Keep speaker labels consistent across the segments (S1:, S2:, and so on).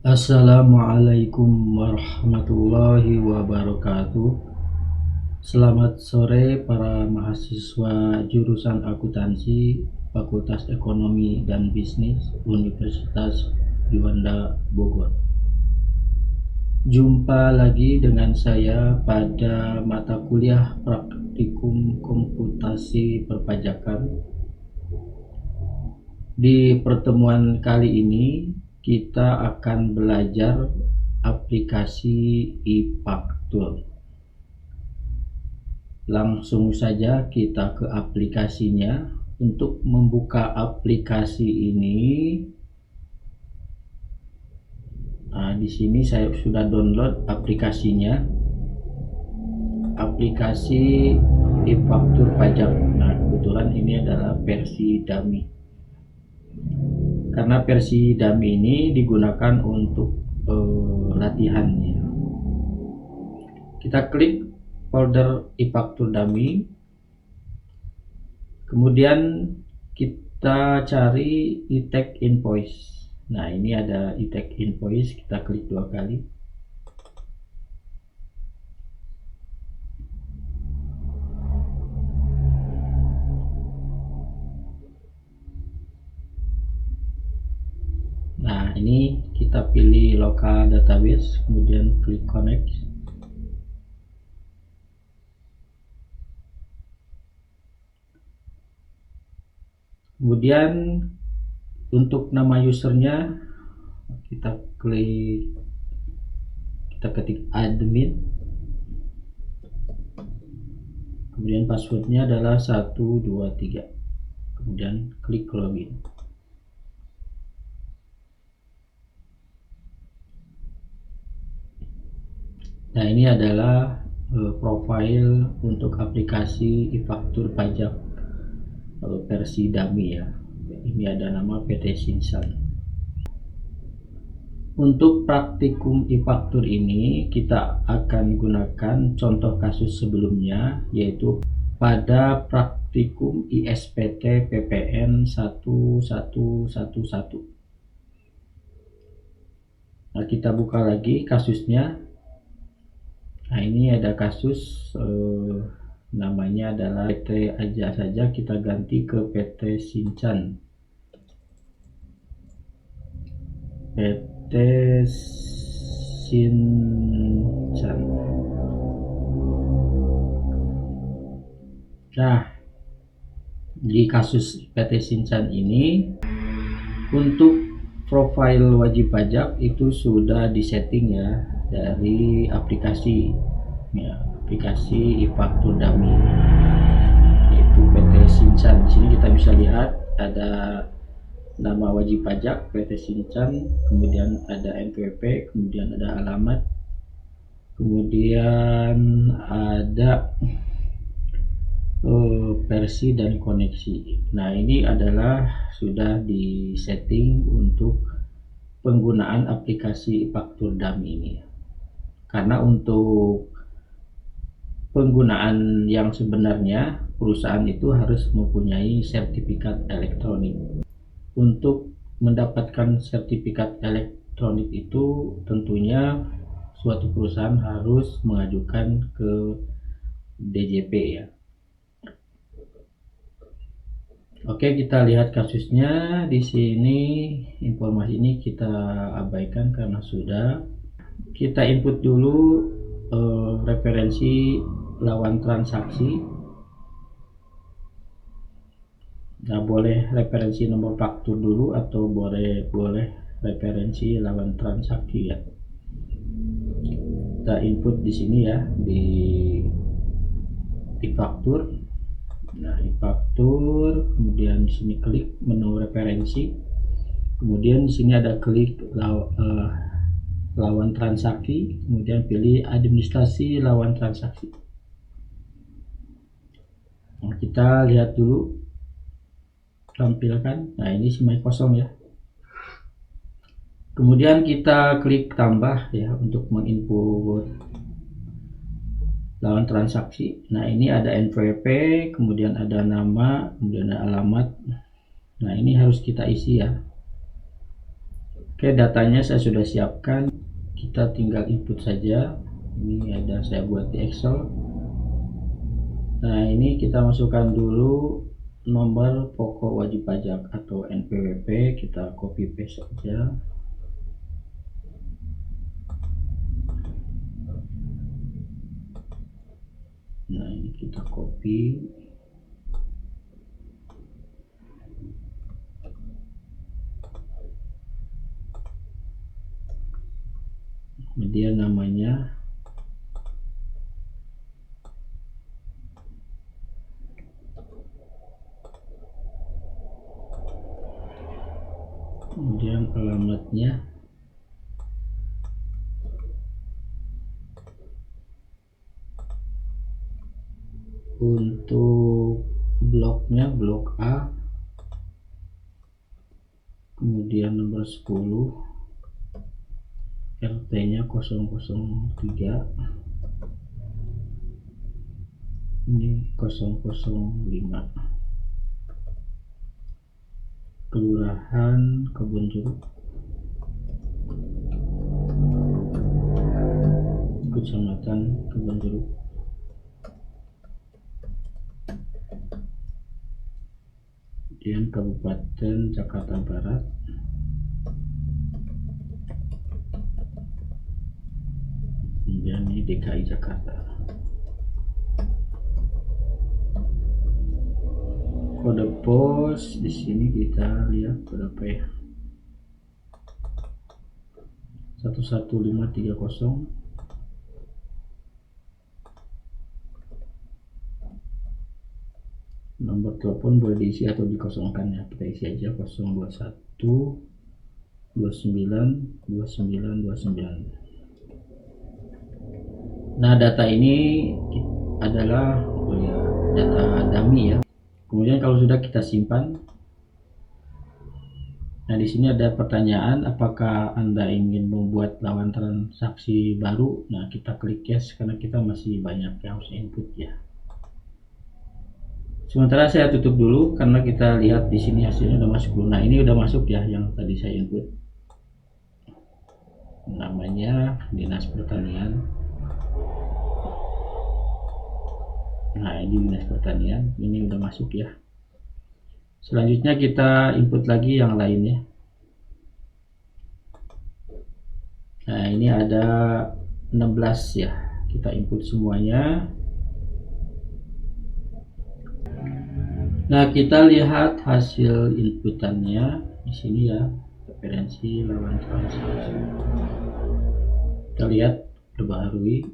S1: Assalamualaikum warahmatullahi wabarakatuh. Selamat sore para mahasiswa jurusan akuntansi Fakultas Ekonomi dan Bisnis Universitas Juanda Bogor. Jumpa lagi dengan saya pada mata kuliah praktikum komputasi perpajakan. Di pertemuan kali ini kita akan belajar aplikasi e-faktur. Langsung saja kita ke aplikasinya. Untuk membuka aplikasi ini, di sini saya sudah download aplikasinya, aplikasi e-faktur pajak. Nah, kebetulan ini adalah versi dummy. Karena versi dummy ini digunakan untuk latihannya. Kita klik folder e-faktur dummy, kemudian kita cari e-tag invoice. Nah, ini ada e-tag invoice, kita klik 2 kali. Nah, ini kita pilih local database, kemudian klik connect. Kemudian untuk nama usernya kita ketik admin, kemudian passwordnya adalah 123, kemudian klik login. Nah, ini adalah profil untuk aplikasi e-faktur pajak versi dummy ya. Ini ada nama PT Sinsan. Untuk praktikum e-faktur ini kita akan gunakan contoh kasus sebelumnya, yaitu pada praktikum ISPT PPN 1111. Nah, kita buka lagi kasusnya. Nah, ini ada kasus namanya adalah PT aja saja, kita ganti ke PT Sincan. PT Sincan. Nah, di kasus PT Sincan ini untuk profil wajib pajak itu sudah disetting ya dari aplikasi ya, aplikasi e-faktur dummy, yaitu PT Sincan. Di sini kita bisa lihat ada nama wajib pajak PT Sincan, kemudian ada NPWP, kemudian ada alamat, kemudian ada versi dan koneksi. Nah, ini adalah sudah disetting untuk penggunaan aplikasi e-faktur dummy ini. Karena untuk penggunaan yang sebenarnya perusahaan itu harus mempunyai sertifikat elektronik. Untuk mendapatkan sertifikat elektronik itu tentunya suatu perusahaan harus mengajukan ke DJP ya. Oke, kita lihat kasusnya. Di sini informasi ini kita abaikan karena sudah. Kita input dulu referensi lawan transaksi. Nah, boleh referensi nomor faktur dulu atau boleh referensi lawan transaksi ya. Kita input di sini ya, di faktur. Nah, di faktur, kemudian di sini klik menu referensi. Kemudian di sini ada klik lawan transaksi, kemudian pilih administrasi lawan transaksi. Nah, kita lihat dulu tampilkan. Nah, ini semai kosong ya. Kemudian kita klik tambah ya untuk menginput lawan transaksi. Nah, ini ada NPWP, kemudian ada nama, kemudian ada alamat. Nah, ini harus kita isi ya. Oke, datanya saya sudah siapkan, kita tinggal input saja. Ini ada saya buat di Excel. Nah, ini kita masukkan dulu nomor pokok wajib pajak atau NPWP, kita copy paste saja. Nah, ini kita copy. Kemudian namanya, kemudian alamatnya, untuk bloknya blok A, kemudian nomor 10, RT-nya 003, ini 005, Kelurahan Kebonjeruk, Kecamatan Kebonjeruk, kemudian Kabupaten Jakarta Barat, kemudian ini DKI Jakarta. Kode pos di sini kita lihat berapa ya, 11530. Nomor telepon boleh diisi atau dikosongkan ya, kita isi aja 021 29 29 29. Nah, data ini adalah data dummy ya. Kemudian kalau sudah kita simpan, nah di sini ada pertanyaan, apakah Anda ingin membuat lawan transaksi baru? Nah, kita klik yes karena kita masih banyak yang harus input ya. Sementara saya tutup dulu karena kita lihat di sini hasilnya udah masuk dulu. Nah, ini udah masuk ya yang tadi saya input. Namanya Dinas Pertanian. Nah, ini Dinas Pertanian, ini udah masuk ya. Selanjutnya kita input lagi yang lainnya. Nah, ini ada 16 ya. Kita input semuanya. Nah, kita lihat hasil inputannya di sini ya, referensi lawan transaksi. Kita lihat perbaharui.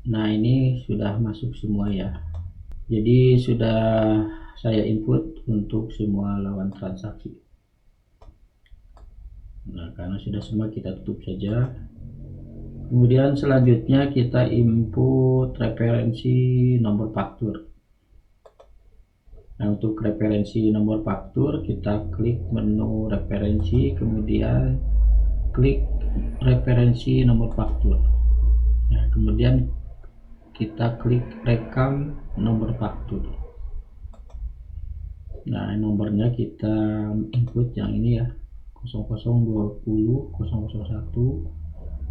S1: Nah, ini sudah masuk semua ya. Jadi sudah saya input untuk semua lawan transaksi. Nah, karena sudah semua kita tutup saja. Kemudian selanjutnya kita input referensi nomor faktur. Nah, untuk referensi nomor faktur kita klik menu referensi, kemudian klik referensi nomor faktur. Nah, kemudian kita klik rekam nomor faktur. Nah, nomornya kita input yang ini ya, 0020 001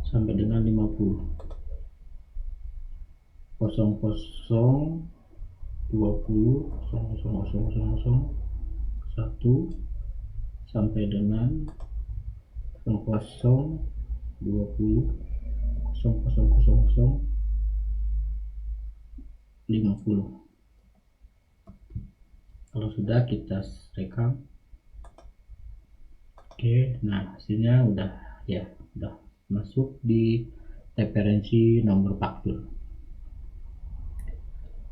S1: sampai dengan 50, 00 20 00001 sampai dengan 00 20 0000 50. Kalau sudah kita rekam. Oke, nah hasilnya udah ya, udah masuk di referensi nomor faktur.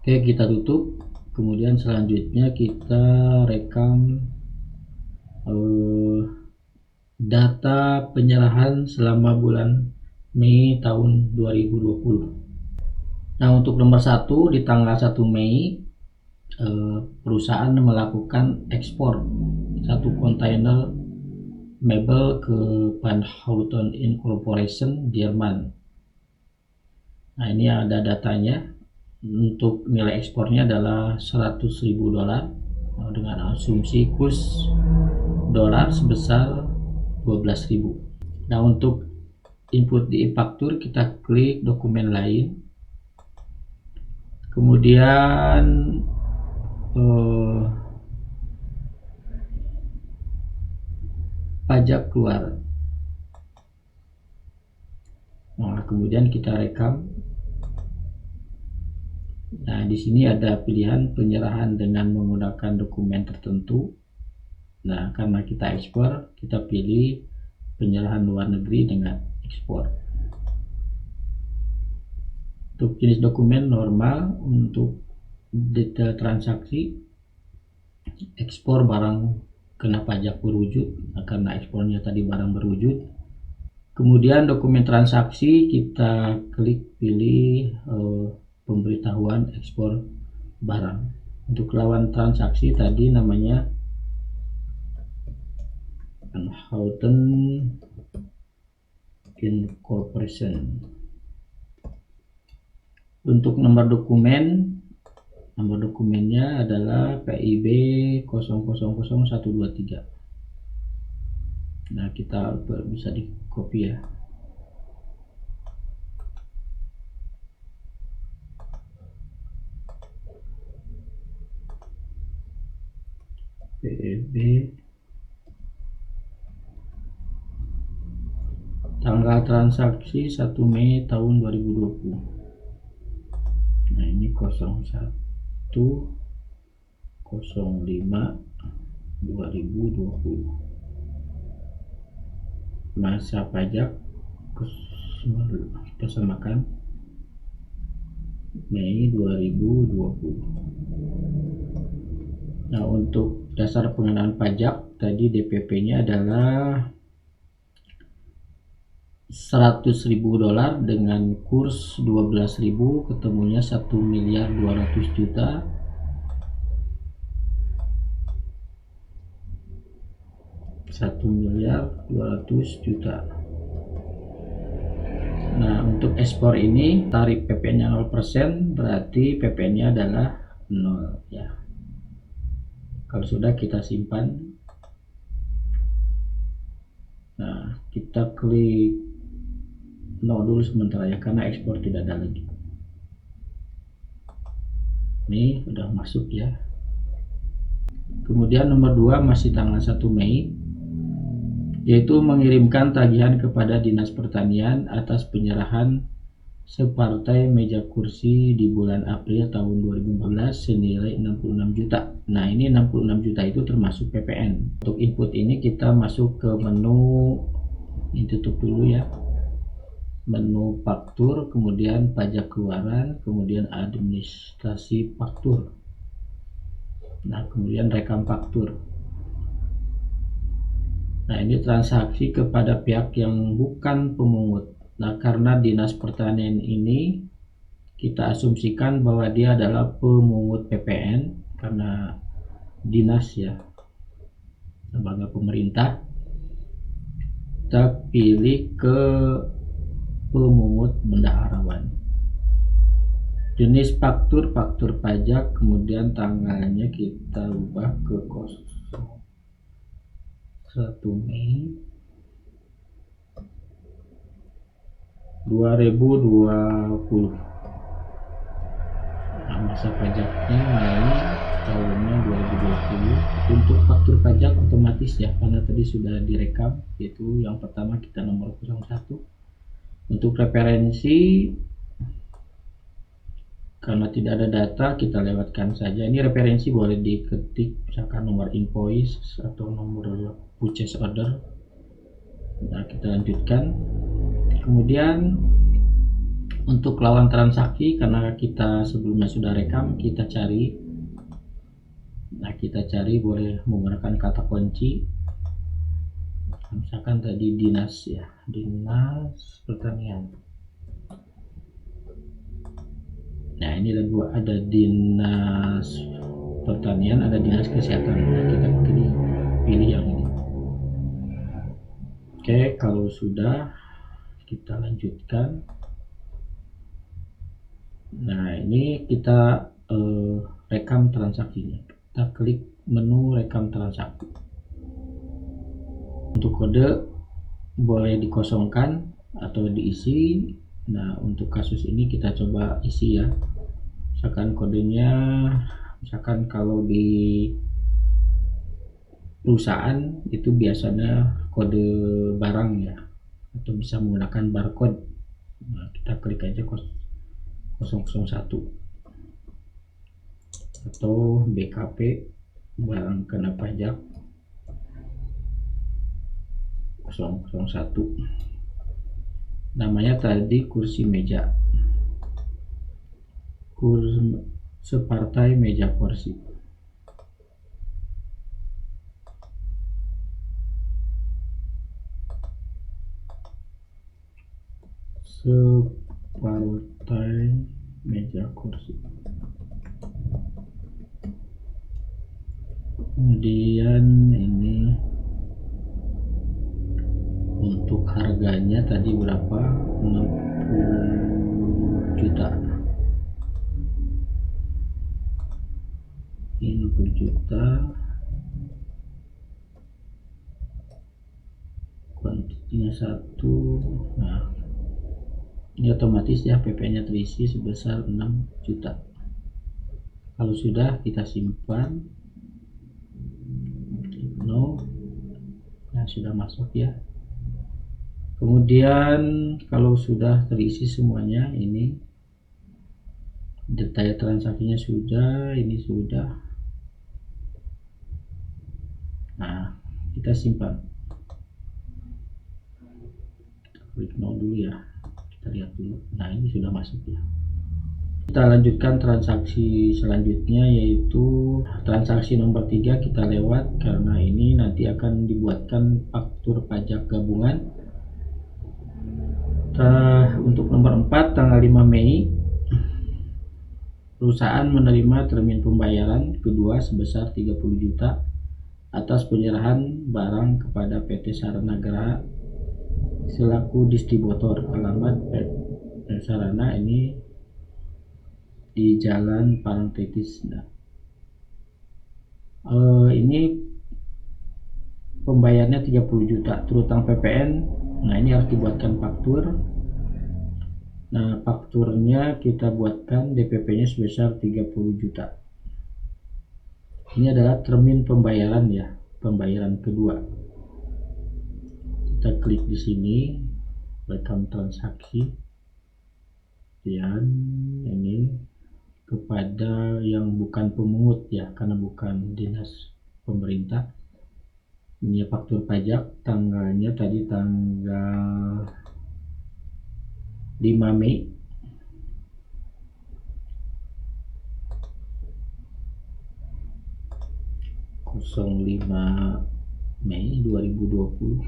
S1: Oke, kita tutup. Kemudian selanjutnya kita rekam data penyerahan selama bulan Mei tahun 2020. Nah, untuk nomor 1 di tanggal 1 Mei perusahaan melakukan ekspor 1 kontainer mebel ke Van Houten Incorporation Jerman. Nah, ini ada datanya. Untuk nilai ekspornya adalah $100.000 dengan asumsi kurs dolar sebesar 12.000. Nah, untuk input di e-faktur kita klik dokumen lain, kemudian pajak keluar. Nah, kemudian kita rekam. Nah, di sini ada pilihan penyerahan dengan menggunakan dokumen tertentu. Nah, karena kita ekspor, kita pilih penyerahan luar negeri dengan ekspor. Untuk jenis dokumen normal, untuk detail transaksi, ekspor barang kena pajak berwujud, karena ekspornya tadi barang berwujud. Kemudian dokumen transaksi kita klik pilih pemberitahuan ekspor barang. Untuk lawan transaksi tadi namanya Anhouten Incorporation. Untuk nomor dokumennya adalah PIB 000123. Nah, kita bisa di copy ya. PIB tanggal transaksi 1 Mei tahun 2020. Nah, ini 01/05/2020. Masa pajak kita samakan Mei 2020. Nah, untuk dasar pengenaan pajak tadi DPP-nya adalah $100.000 dengan kurs 12.000, ketemunya 1.200.000.000. $1.200.000.000. Nah, untuk ekspor ini tarif PPN-nya 0%, berarti PPN-nya adalah 0 ya. Kalau sudah kita simpan. Nah, kita klik no dulu sementara ya, karena ekspor tidak ada lagi. Ini sudah masuk ya. Kemudian nomor 2 masih tanggal 1 Mei, yaitu mengirimkan tagihan kepada Dinas Pertanian atas penyerahan separtai meja kursi di bulan April tahun 2014 senilai 66 juta. Nah, ini 66 juta itu termasuk PPN. Untuk input ini kita masuk ke menu, ini tutup dulu ya, menu faktur, kemudian pajak keluaran, kemudian administrasi faktur. Nah, kemudian rekam faktur. Nah, ini transaksi kepada pihak yang bukan pemungut. Nah, karena Dinas Pertanian ini kita asumsikan bahwa dia adalah pemungut PPN karena dinas ya, lembaga pemerintah. Kita pilih ke pemungut bendaharawan. Jenis faktur pajak, kemudian tanggalnya kita ubah ke 1 Mei 2020. Nah, masa pajaknya Mei tahunnya 2020. Untuk faktur pajak otomatis ya, karena tadi sudah direkam, yaitu yang pertama kita nomor 01. Untuk referensi, karena tidak ada data kita lewatkan saja. Ini referensi boleh diketik, misalkan nomor invoice atau nomor purchase order. Nah, kita lanjutkan. Kemudian untuk lawan transaksi, karena kita sebelumnya sudah rekam, kita cari. Nah, kita cari boleh menggunakan kata kunci. Misalkan tadi dinas ya, Dinas Pertanian. Nah, ini ada Dinas Pertanian, ada Dinas Kesehatan. Nah, kita pilih yang ini. Oke, kalau sudah kita lanjutkan. Nah, ini kita rekam transaksinya. Kita klik menu rekam transaksi. Untuk kode boleh dikosongkan atau diisi. Nah, untuk kasus ini kita coba isi ya. Misalkan kodenya, misalkan kalau di perusahaan itu biasanya kode barang ya, atau bisa menggunakan barcode. Nah, kita klik aja 001 atau BKP, barang kena pajak 001. Namanya tadi kursi meja, separtai meja kursi. Separtai meja kursi. Kemudian ini untuk harganya tadi berapa? 60 juta. Ini 60 juta. Kuantitinya 1. Nah, ini otomatis ya PP-nya terisi sebesar 6 juta. Kalau sudah, kita simpan. No. Nah, sudah masuk ya. Kemudian kalau sudah terisi semuanya, ini detail transaksinya sudah, ini sudah. Nah, kita simpan. Kita klik no dulu ya. Kita lihat dulu. Nah, ini sudah masuk ya. Kita lanjutkan transaksi selanjutnya, yaitu transaksi nomor 3 kita lewat karena ini nanti akan dibuatkan faktur pajak gabungan. Untuk nomor 4 tanggal 5 Mei perusahaan menerima termin pembayaran kedua sebesar 30 juta atas penyerahan barang kepada PT Sarana Graha selaku distributor. Alamat PT Sarana ini di Jalan Parangtritis. Nah, ini pembayarnya 30 juta terutang PPN. Nah, ini harus dibuatkan faktur. Nah, fakturnya kita buatkan DPP-nya sebesar 30 juta. Ini adalah termin pembayaran ya, pembayaran kedua. Kita klik di sini, rekam transaksi. Dan ini kepada yang bukan pemungut ya, karena bukan dinas pemerintah. Ini faktur pajak, tanggalnya tadi tanggal 5 Mei. (05 Mei 2020).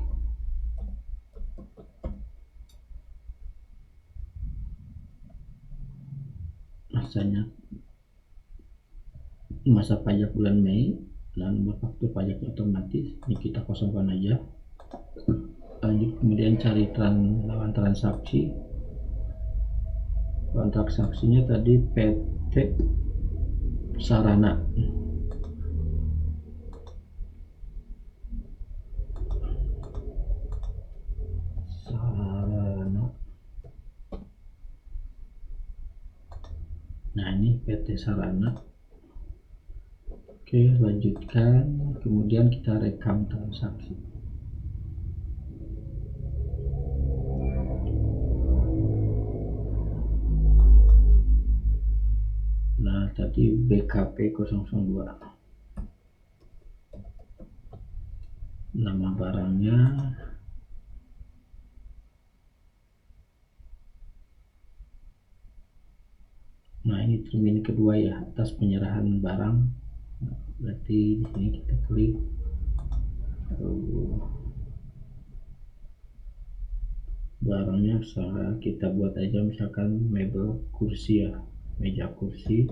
S1: Masa pajak bulan Mei dan nomor faktur pajaknya otomatis. Ini kita kosongkan aja. Lanjut, kemudian cari lawan transaksi. Lawan transaksinya tadi PT Sarana. Nah, ini PT Sarana. Oke, lanjutkan. Kemudian kita rekam transaksi. Nah, tadi BKP 002. Nama barangnya. Nah, ini termin kedua ya, atas penyerahan barang. Nah, berarti di sini kita klik. Barangnya salah, kita buat aja misalkan mebel kursi ya, meja kursi.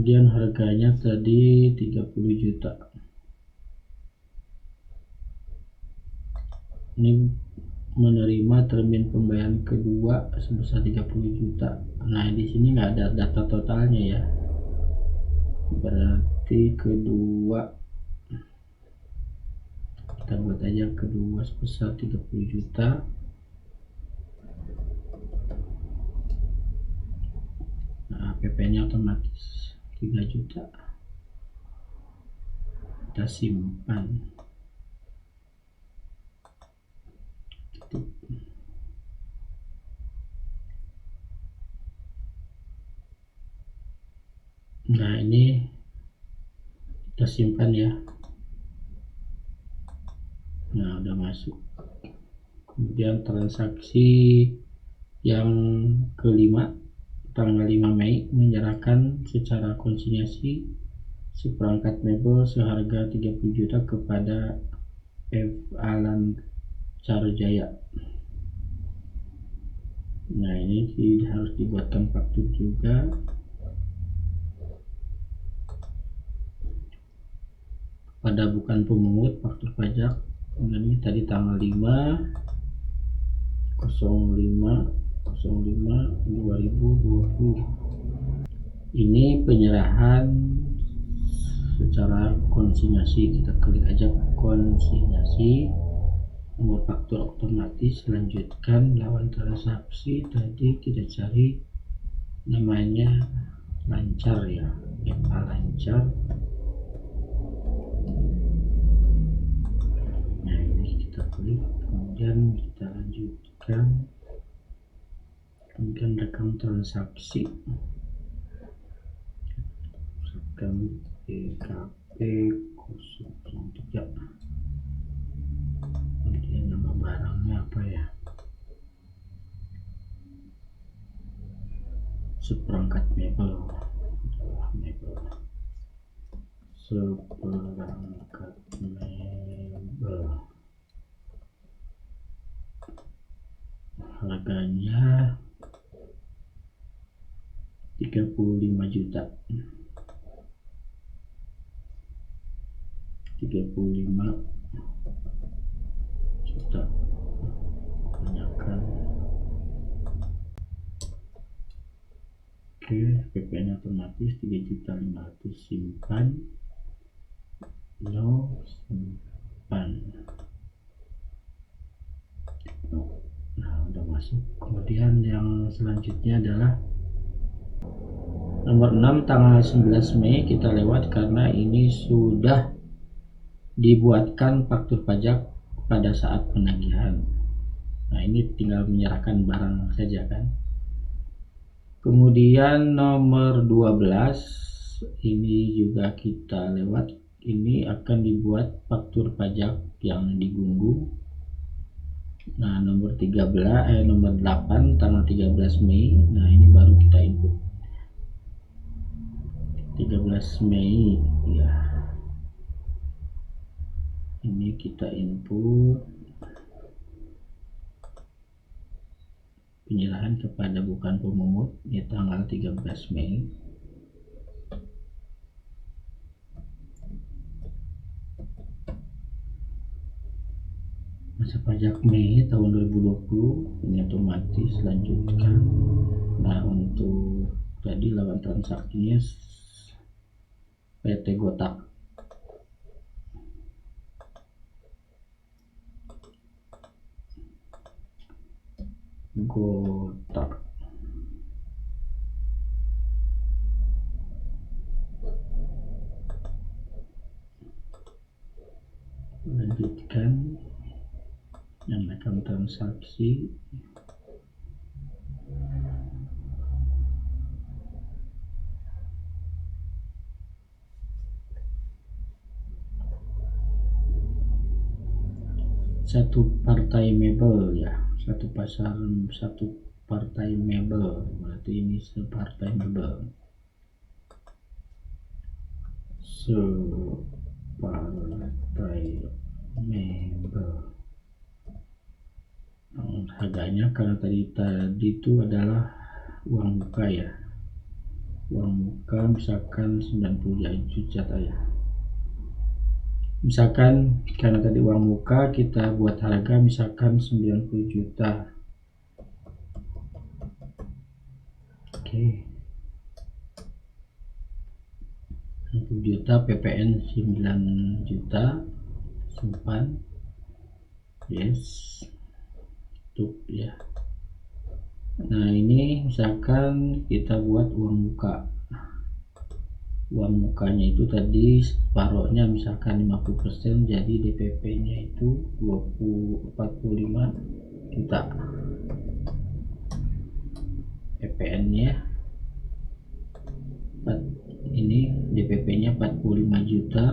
S1: Kemudian harganya tadi 30 juta. Ini menerima termin pembayaran kedua sebesar 30 juta. Nah, di sini nggak ada data totalnya ya. Berarti kedua, kita buat aja kedua sebesar 30 juta. Nah, PP-nya otomatis 3 juta. Kita simpan. Nah, ini kita simpan ya. Nah, udah masuk. Kemudian transaksi yang kelima, tanggal 5 Mei menyerahkan secara konsinyasi seperangkat mebel seharga 30 juta kepada F. Alan Carjaya. Nah, ini harus dibuatkan faktur juga. Pada bukan pemungut faktur pajak. Ini tadi tanggal 5/05/2020. Ini penyerahan secara konsinyasi. Kita klik aja konsinyasi, nomor faktur otomatis, lanjutkan, lawan transaksi. Tadi kita cari namanya lancar ya, FA lancar. Nah, ini kita klik, kemudian kita lanjutkan, kemudian rekam transaksi, rekam PKP 03, kemudian nama barangnya apa ya, seperangkat mebel, seperangkat mebel, harganya 35 juta. 35 juta kebanyakan. Oke, PP-nya otomatis 3.500.000, simpan, no, simpan. Nah, udah masuk. Kemudian yang selanjutnya adalah nomor 6 tanggal 11 Mei kita lewat karena ini sudah dibuatkan faktur pajak pada saat penagihan. Nah, ini tinggal menyerahkan barang saja kan. Kemudian nomor 12 ini juga kita lewat. Ini akan dibuat faktur pajak yang digunggung. Nah, nomor 8 tanggal 13 Mei. Nah, ini baru kita input. 13 Mei ya. Ini kita input penyerahan kepada bukan pemungut di tanggal 13 Mei. Masa pajak Mei tahun 2020 ini otomatis, lanjutkan. Nah, untuk tadi lawan transaksinya PT Gotak. Lanjutkan yang rekam transaksi. Satu partai mebel ya, satu partai mebel, berarti ini separtai mebel, separtai mebel. Harganya karena tadi itu adalah uang muka ya, uang muka misalkan 90 juta ya. Misalkan karena tadi uang muka kita buat harga misalkan 90 juta. Oke. 90 juta, PPN 9 juta, simpan. Yes. Tutup ya. Nah, ini misalkan kita buat uang muka. Uang mukanya itu tadi separohnya misalkan 50%, jadi DPP-nya itu 45 juta. PPN-nya ini DPP-nya 45 juta.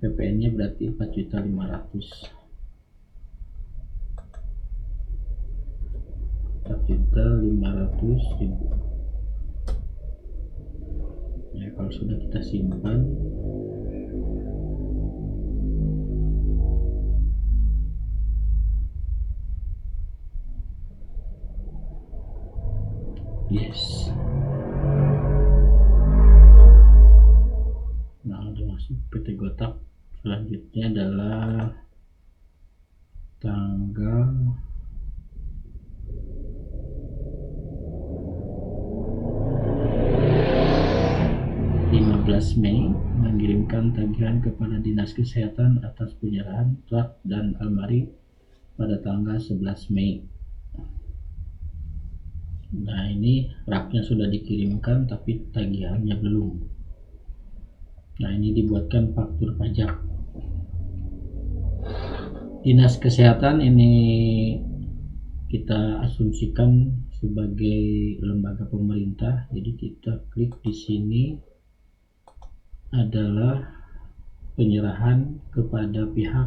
S1: PPN-nya berarti 4.500.000. 4.500.000. Ya, kalau sudah kita simpan, yes. Nah, udah masuk PT Gotak. Selanjutnya adalah tanggal 15 Mei mengirimkan tagihan kepada Dinas Kesehatan atas penyerahan rak dan almari pada tanggal 11 Mei. Nah, ini raknya sudah dikirimkan tapi tagihannya belum. Nah, ini dibuatkan faktur pajak. Dinas Kesehatan ini kita asumsikan sebagai lembaga pemerintah, jadi kita klik di sini adalah penyerahan kepada pihak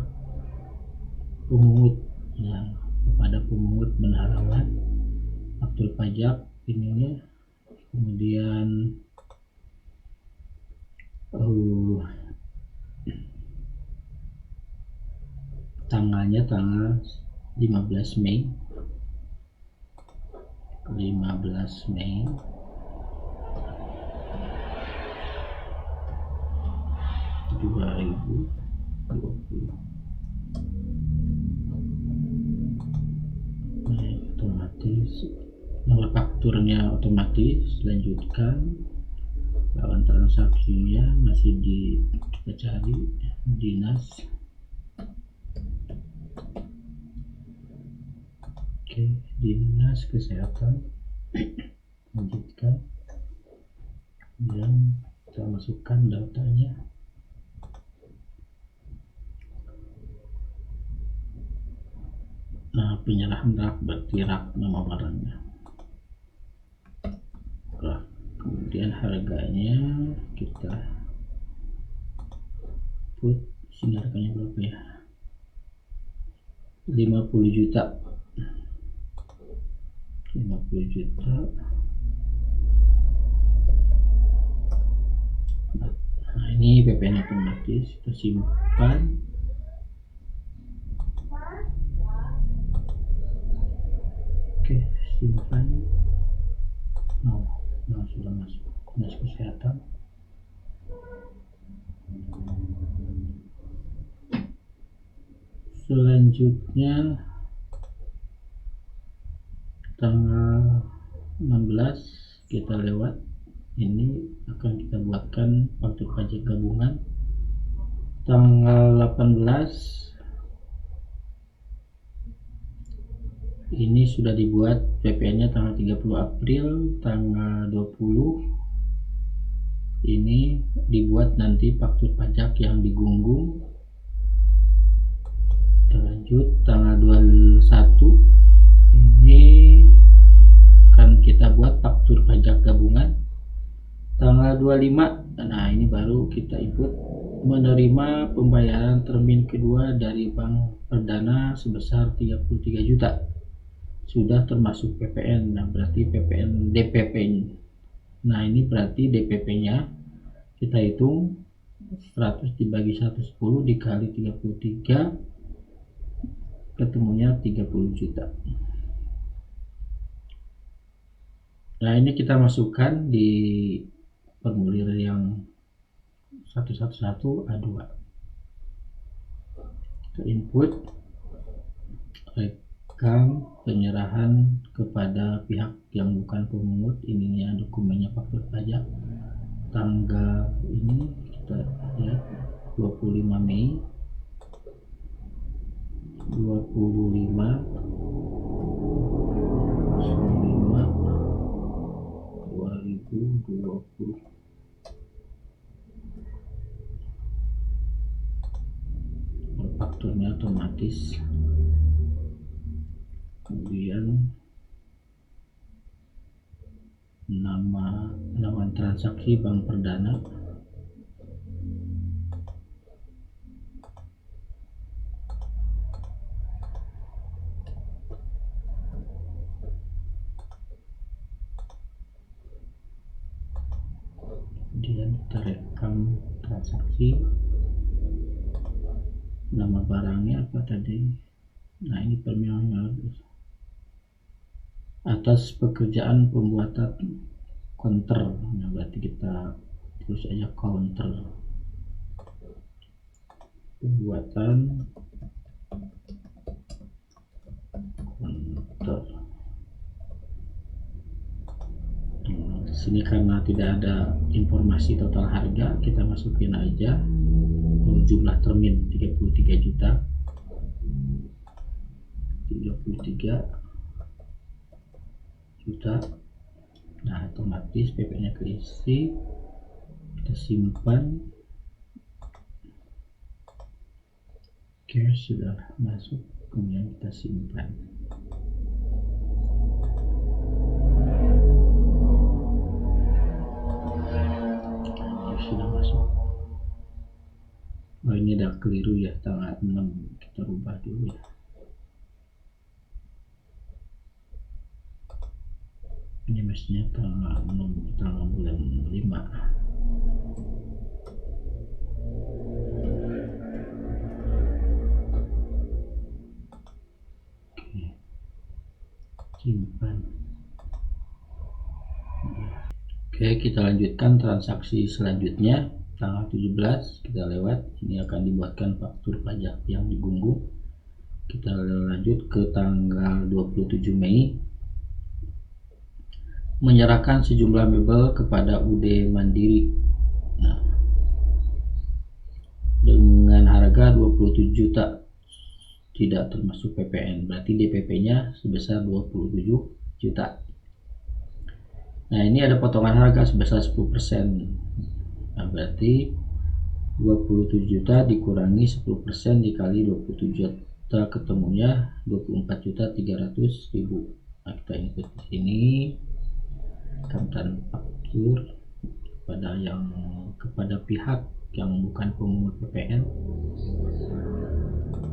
S1: pemungut. Nah, kepada pemungut benharawan faktur pajak ininya, kemudian tanggalnya tanggal 15 Mei 2020. Nah, otomatis nomor fakturnya otomatis. Lanjutkan. Lawan transaksinya masih kita cari dinas. Oke, Dinas Kesehatan. Lanjutkan, dan kita masukkan datanya. Nah, penyerahan rak berarti rak nama barangnya. Rak. Kemudian harganya kita put, sini harganya berapa ya? 50 juta. 50 juta. Nah, ini PPN otomatis kita simpan. Oke, simpan. Nah, sudah masuk Dinas Kesehatan. Selanjutnya tanggal 16 kita lewat, ini akan kita buatkan faktur pajak gabungan. Tanggal 18 ini sudah dibuat PPN-nya tanggal 30 April, tanggal 20 ini dibuat nanti faktur pajak yang digunggung. Kita lanjut, tanggal 21 ini akan kita buat faktur pajak gabungan. Tanggal 25, nah ini baru kita input menerima pembayaran termin kedua dari Bank Perdana sebesar 33 juta. Sudah termasuk PPN. Nah, berarti PPN DPP. Nah, ini berarti DPP-nya kita hitung 100 dibagi 110 dikali 33, ketemunya 30 juta. Nah, ini kita masukkan di formulir yang 111 A2. Kita input rekam penyerahan kepada pihak yang bukan pemungut. Ininya dokumennya faktur pajak. Tanggal ini kita lihat 25 Mei 25 2020. Fakturnya otomatis. Kemudian nama transaksi bank perdana, kemudian kita rekam transaksi, nama barangnya apa tadi. Nah, ini permintaan atas pekerjaan pembuatan counter. Nah, berarti kita terus aja counter, pembuatan counter. Di sini karena tidak ada informasi total harga, kita masukin aja jumlah termin 33 juta. 33 juta. Nah, otomatis PP-nya keisi, kita simpan. Cash sudah masuk, kemudian kita simpan. Sudah masuk. Oh, ini ada keliru ya, tanggal 6, kita rubah dulu ya. Ini mestinya tanggal 6, tanggal bulan 5. Oke, simpan. Oke, kita lanjutkan transaksi selanjutnya. Tanggal 17 kita lewat, ini akan dibuatkan faktur pajak yang digunggu. Kita lanjut ke tanggal 27 Mei, menyerahkan sejumlah mebel kepada UD Mandiri. Nah, dengan harga 27 juta, tidak termasuk PPN, berarti DPP-nya sebesar 27 juta. Nah, ini ada potongan harga sebesar 10%. Nah, berarti 27 juta dikurangi 10% dikali 27 juta, ketemunya 24.300.000. Nah, kita input di sini kantan faktur kepada pihak yang bukan pemungut PPN.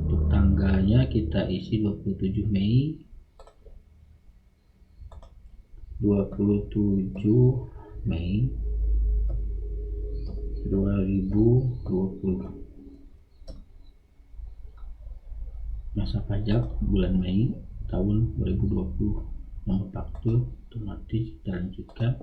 S1: Untuk tanggalnya kita isi 27 Mei 2020. Masa pajak bulan Mei tahun 2020. Nomor faktur otomatis kita lanjutkan.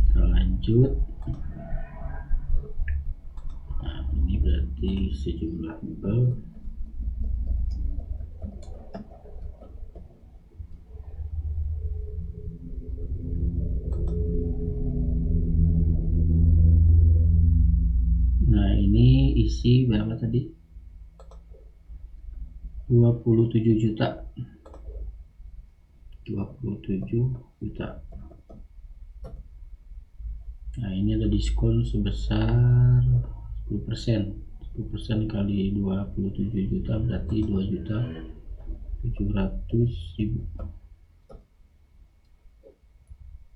S1: Kita lanjut. Nah, ini berarti sejumlah mebel. Nah, ini isi berapa tadi? 27 juta. 27 juta. Nah, ini ada diskon sebesar 10%. 10% kali 27 juta berarti 2.700.000.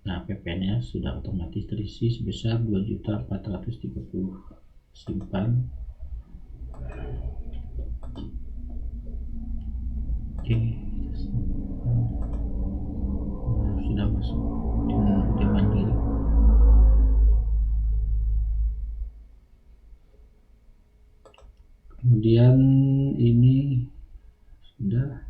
S1: Nah, PP-nya sudah otomatis terisi sebesar 2.430.000. Simpan. Oke, sudah masuk di Mandiri. ini sudah.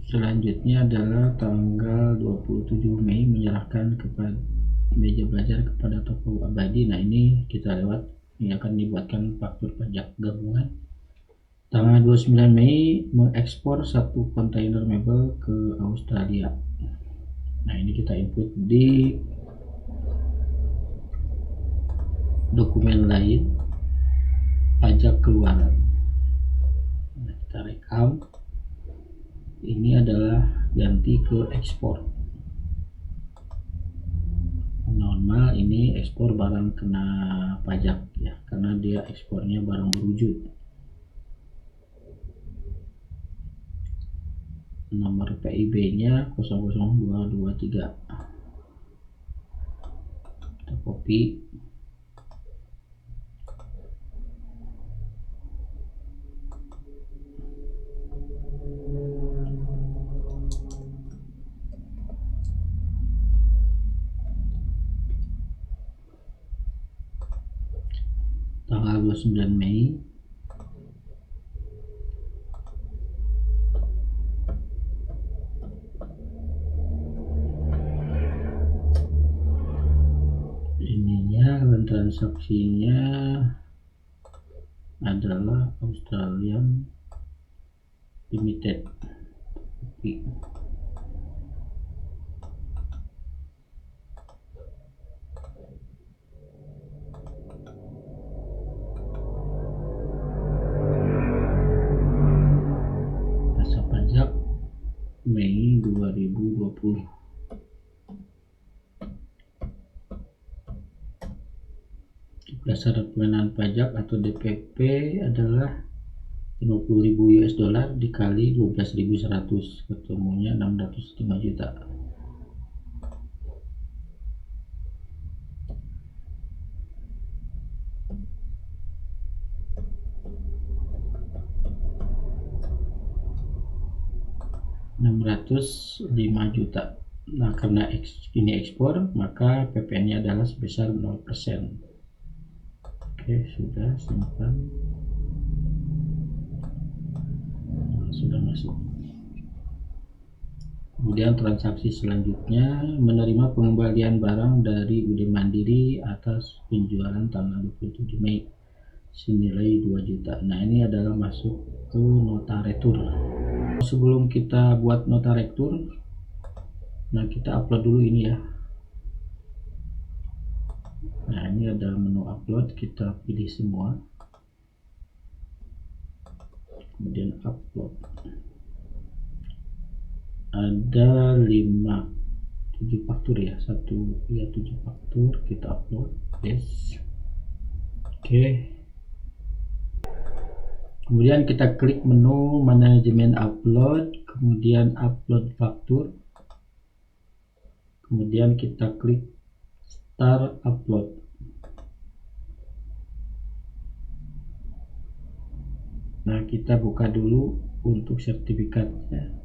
S1: Selanjutnya adalah tanggal 27 Mei menyerahkan kepada meja belajar kepada toko abadi. Nah, ini kita lewat, ini akan dibuatkan faktur pajak gabungan. Tanggal 29 Mei mengekspor satu kontainer mebel ke Australia. Nah, ini kita input di dokumen lain, pajak keluaran. Nah, kita rekam. Ini adalah ganti ke ekspor. Normal ini ekspor barang kena pajak ya, karena dia ekspornya barang berwujud. Nomor PIB-nya 00223. Kita copy. Tanggal 29 Mei ininya, transaksinya adalah Australian Limited. Masa pajak Mei 2020. Dasar pengenaan pajak atau DPP adalah 50.000 US dollar dikali 12.100, ketemunya 605 juta. $605 juta. Nah, karena ini ekspor, maka PPN-nya adalah sebesar 0%. Oke, sudah simpan. Sudah masuk. Kemudian transaksi selanjutnya, menerima pengembalian barang dari UD Mandiri atas penjualan tanggal 27 Mei senilai 2 juta. Nah, ini adalah masuk ke nota retur. Sebelum kita buat nota retur, nah kita upload dulu ini ya. Nah, ini ada menu upload, kita pilih semua, kemudian upload. Ada 7 faktur ya, 7 faktur, kita upload. Yes. Oke. Kemudian kita klik menu manajemen upload, kemudian upload faktur, kemudian kita klik start upload. Nah, kita buka dulu untuk sertifikatnya.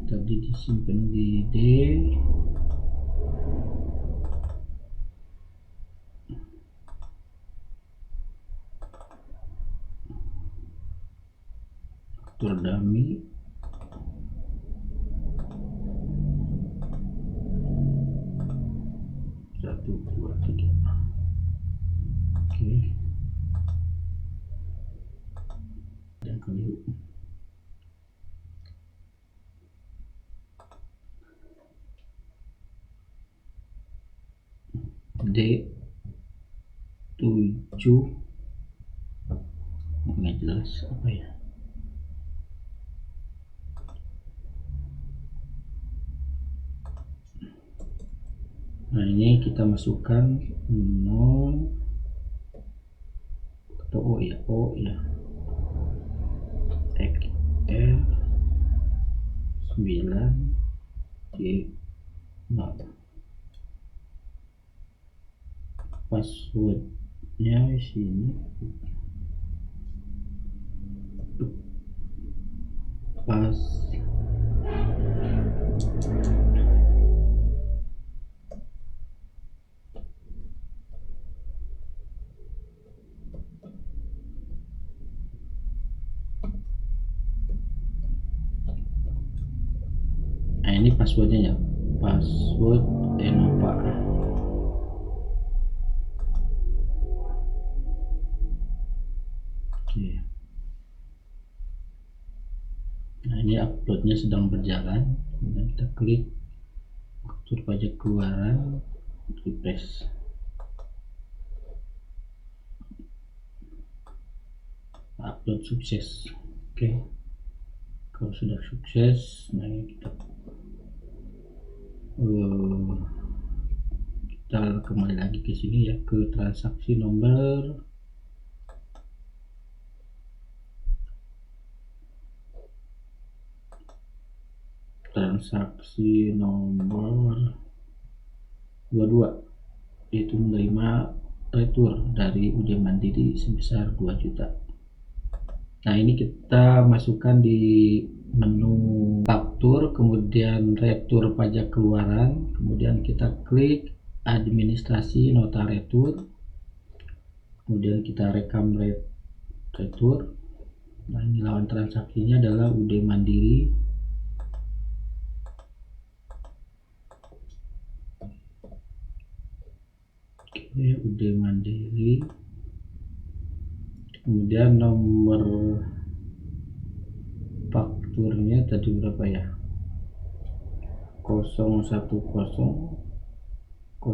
S1: Tadi disimpan di D. Faktur dummy. Satu, dua, tiga. Oke. Dan keliru. D7 nggak jelas apa ya. Nah, ini kita masukkan 0 atau O ya, XR 9 J 0. Passwordnya sini, pas passwordnya ya, password Enova. Oke. Nah, ini uploadnya sedang berjalan. Kemudian kita klik faktur pajak keluaran, refresh. Upload sukses. Oke. Kalau sudah sukses, nah ini kita kembali lagi ke sini ya, ke transaksi nomor transaksi nomor 22, yaitu menerima retur dari UD Mandiri sebesar 2 juta. Nah, ini kita masukkan di menu faktur, kemudian retur pajak keluaran, kemudian kita klik administrasi nota retur, kemudian kita rekam retur. Nah, ini lawan transaksinya adalah UD Mandiri. Oke, UD Mandiri. Kemudian nomor fakturnya tadi berapa ya? 010 000 20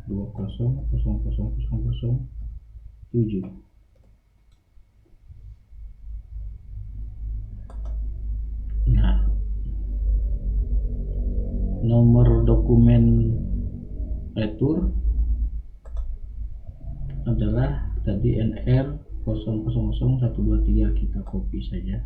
S1: 0007. Nah, nomor dokumen retur adalah tadi NR 000123, kita copy saja.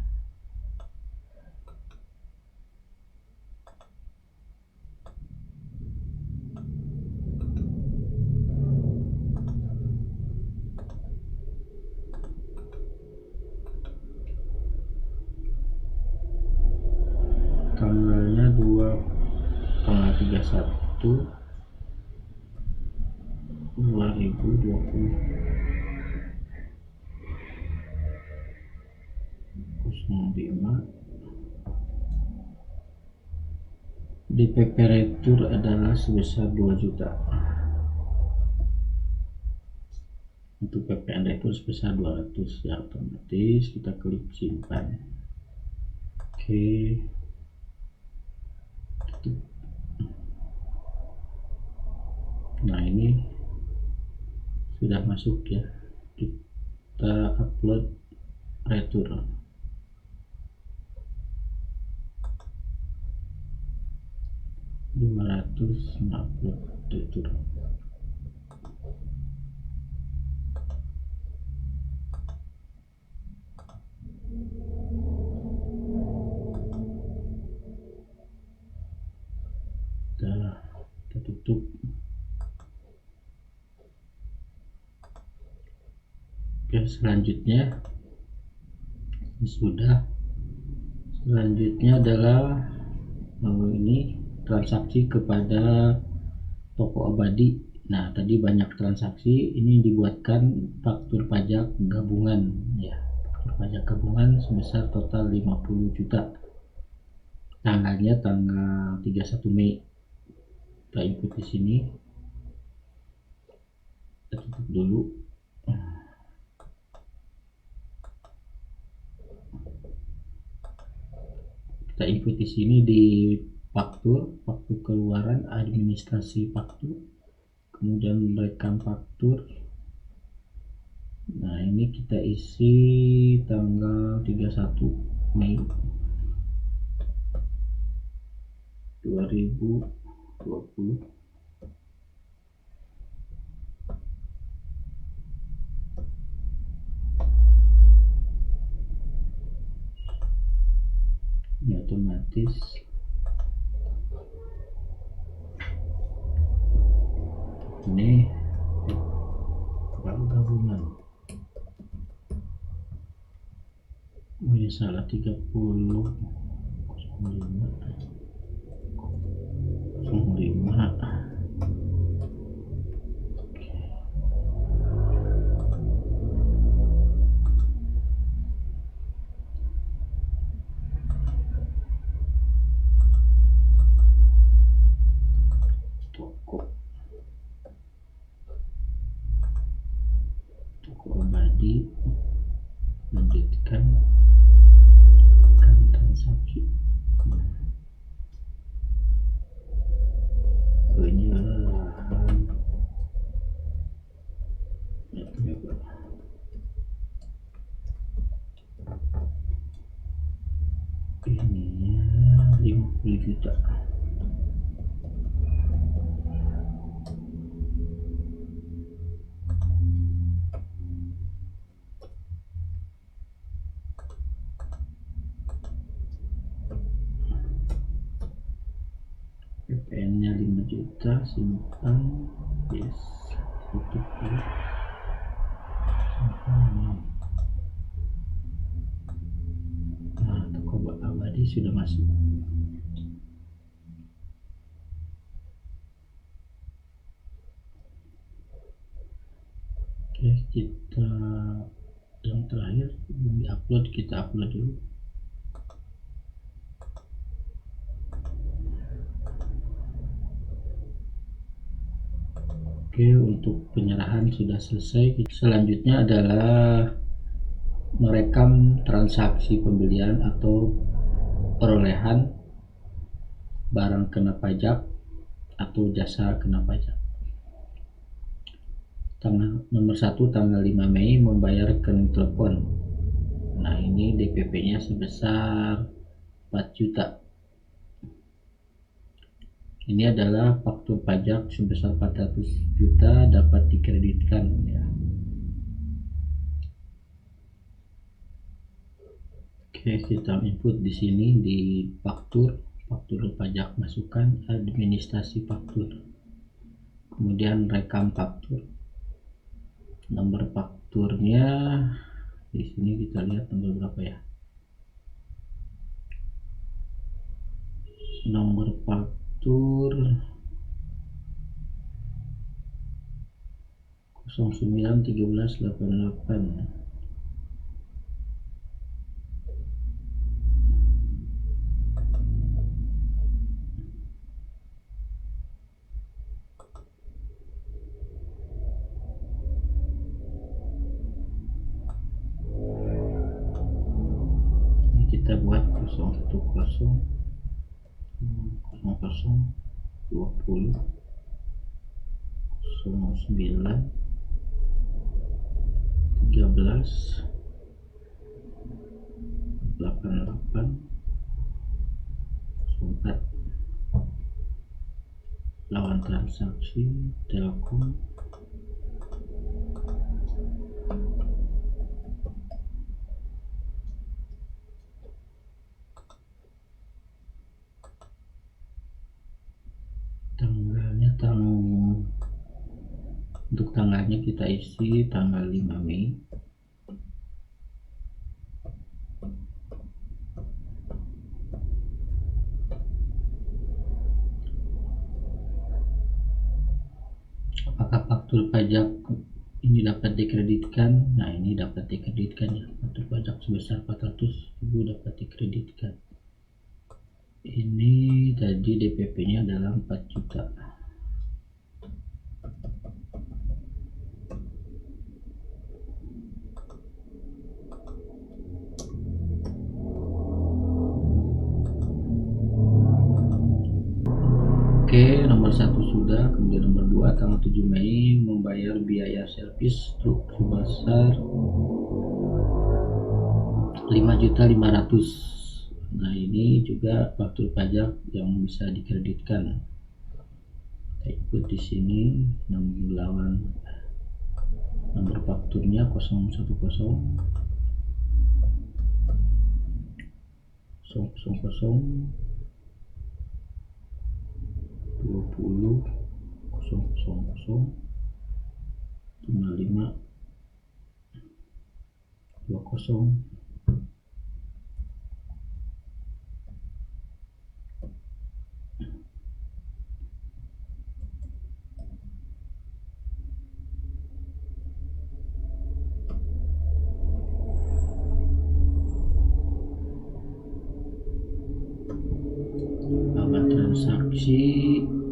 S1: Tanggalnya 2/31/2020. 05. DPP retur adalah sebesar 2 juta. Untuk PPN retur sebesar 200 ya, otomatis kita klik simpan. Oke. Nah, ini sudah masuk ya. Kita upload retur. upload retur. Kita tutup. Oke, selanjutnya ini sudah. Selanjutnya adalah ini transaksi kepada toko abadi. Nah, tadi banyak transaksi, ini dibuatkan faktur pajak gabungan ya. Faktur pajak gabungan sebesar total 50 juta. Tanggalnya tanggal 31 Mei. Kita input di sini. Kita tutup dulu. Kita input di sini di faktur keluaran, administrasi faktur, kemudian rekam faktur. Nah, ini kita isi tanggal 31 Mei 2020. Ini otomatis ini gabungan. Oh ya, salah, 30 05 05. 10 juta. PPN-nya 5 juta, simpan, yes, tutup ya. Nah, toko abadi sudah masuk. Oke, kita yang terakhir belum diupload, kita upload dulu. Oke, untuk penyerahan sudah selesai. Selanjutnya adalah merekam transaksi pembelian atau perolehan barang kena pajak atau jasa kena pajak. Nomor 1, tanggal 5 Mei membayar rekening telepon. Nah, ini DPP-nya sebesar 4 juta. Ini adalah faktur pajak sebesar 400 juta dapat dikreditkan ya. Oke, kita input di sini di faktur pajak, masukkan administrasi faktur. Kemudian rekam faktur. Nomor fakturnya di sini kita lihat nomor berapa ya. Nomor faktur 091388. Ini kita buat 010 20 09 13 88 04. Lawan transaksi Telkom. Untuk tanggalnya kita isi tanggal 5 Mei. Apakah faktur pajak ini dapat dikreditkan? Nah, ini dapat dikreditkan ya. Faktur pajak sebesar 400.000 dapat dikreditkan. Ini tadi DPP-nya adalah 4 juta. Oke, nomor 1 sudah, kemudian nomor 2 tanggal 7 Mei membayar biaya servis truk sebesar 5.500.000. Nah, ini juga faktur pajak yang bisa dikreditkan. Kita input di sini nomor fakturnya 010 20 000 55 20. Nama transaksi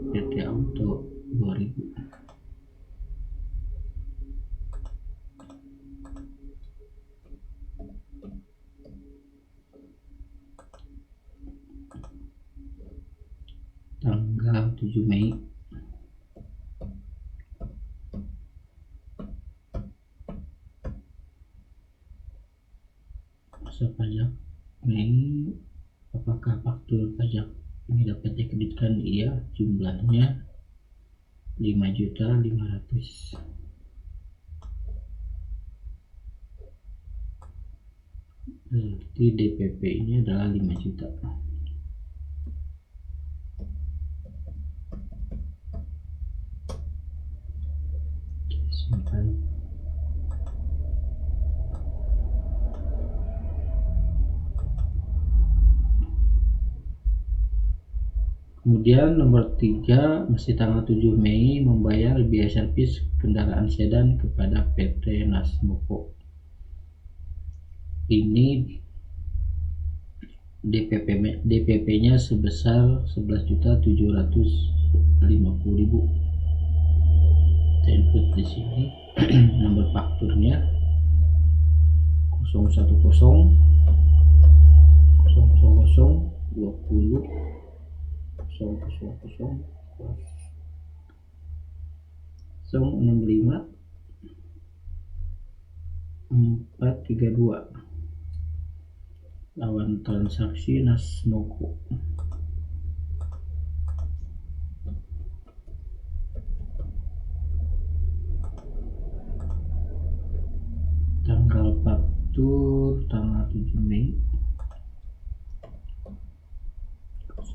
S1: PT Auto 2000. Tanggal 7 Mei. Masa pajak Mei. Apakah faktur pajak Ini dapat dikreditkan, iya, jumlahnya 5.500.000. Berarti DPP ini adalah 5 juta. Simpan. Kemudian nomor 3, masih tanggal 7 Mei, membayar biaya servis kendaraan sedan kepada PT Nasmoko. Ini DPP-nya sebesar 11.750.000. Kita input di sini. Nomor fakturnya 010 000 20 000 065 432. Lawan transaksi Nasmoko. Tanggal faktur tanggal 7 Mei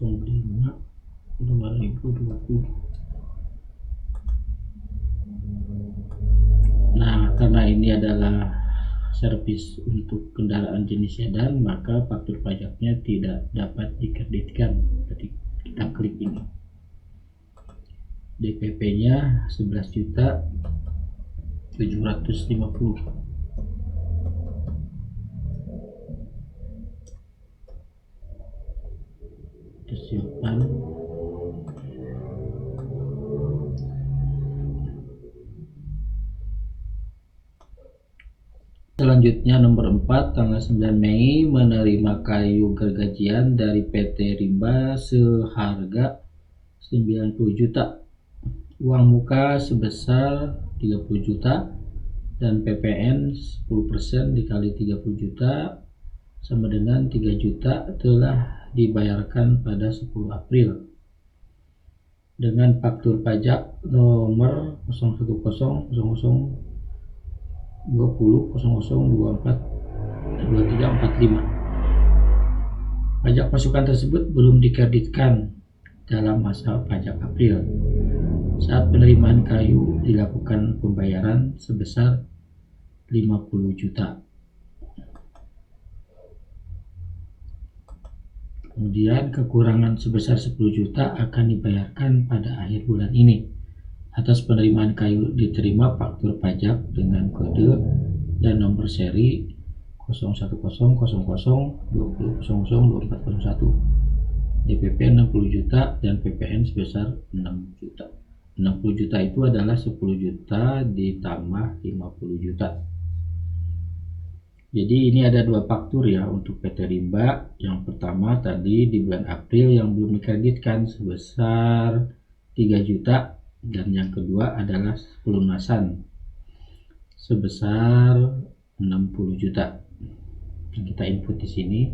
S1: 05 2020. Nah, karena ini adalah servis untuk kendaraan jenis sedan, maka faktur pajaknya tidak dapat dikreditkan. Ketika kita klik ini, DPP-nya 11.750. Simpan. Selanjutnya nomor 4, tanggal 9 Mei, menerima kayu gergajian dari PT Rimba seharga 90 juta. Uang muka sebesar 30 juta dan PPN 10% dikali 30 juta sama dengan 3 juta telah dibayarkan pada 10 April dengan faktur pajak nomor 010000 20 0024 2345. Pajak masukan tersebut belum dikreditkan dalam masa pajak April. Saat penerimaan kayu dilakukan pembayaran sebesar 50 juta. Kemudian kekurangan sebesar 10 juta akan dibayarkan pada akhir bulan ini. Atas penerimaan kayu diterima faktur pajak dengan kode dan nomor seri 0100 20 00 2401. DPP 60 juta dan PPN sebesar 6 juta. 60 juta itu adalah 10 juta ditambah 50 juta. Jadi ini ada dua faktur ya untuk PT Rimba. Yang pertama tadi di bulan April yang belum dikreditkan sebesar 3 juta, dan yang kedua adalah pelunasan sebesar 60 juta. Kita input di sini.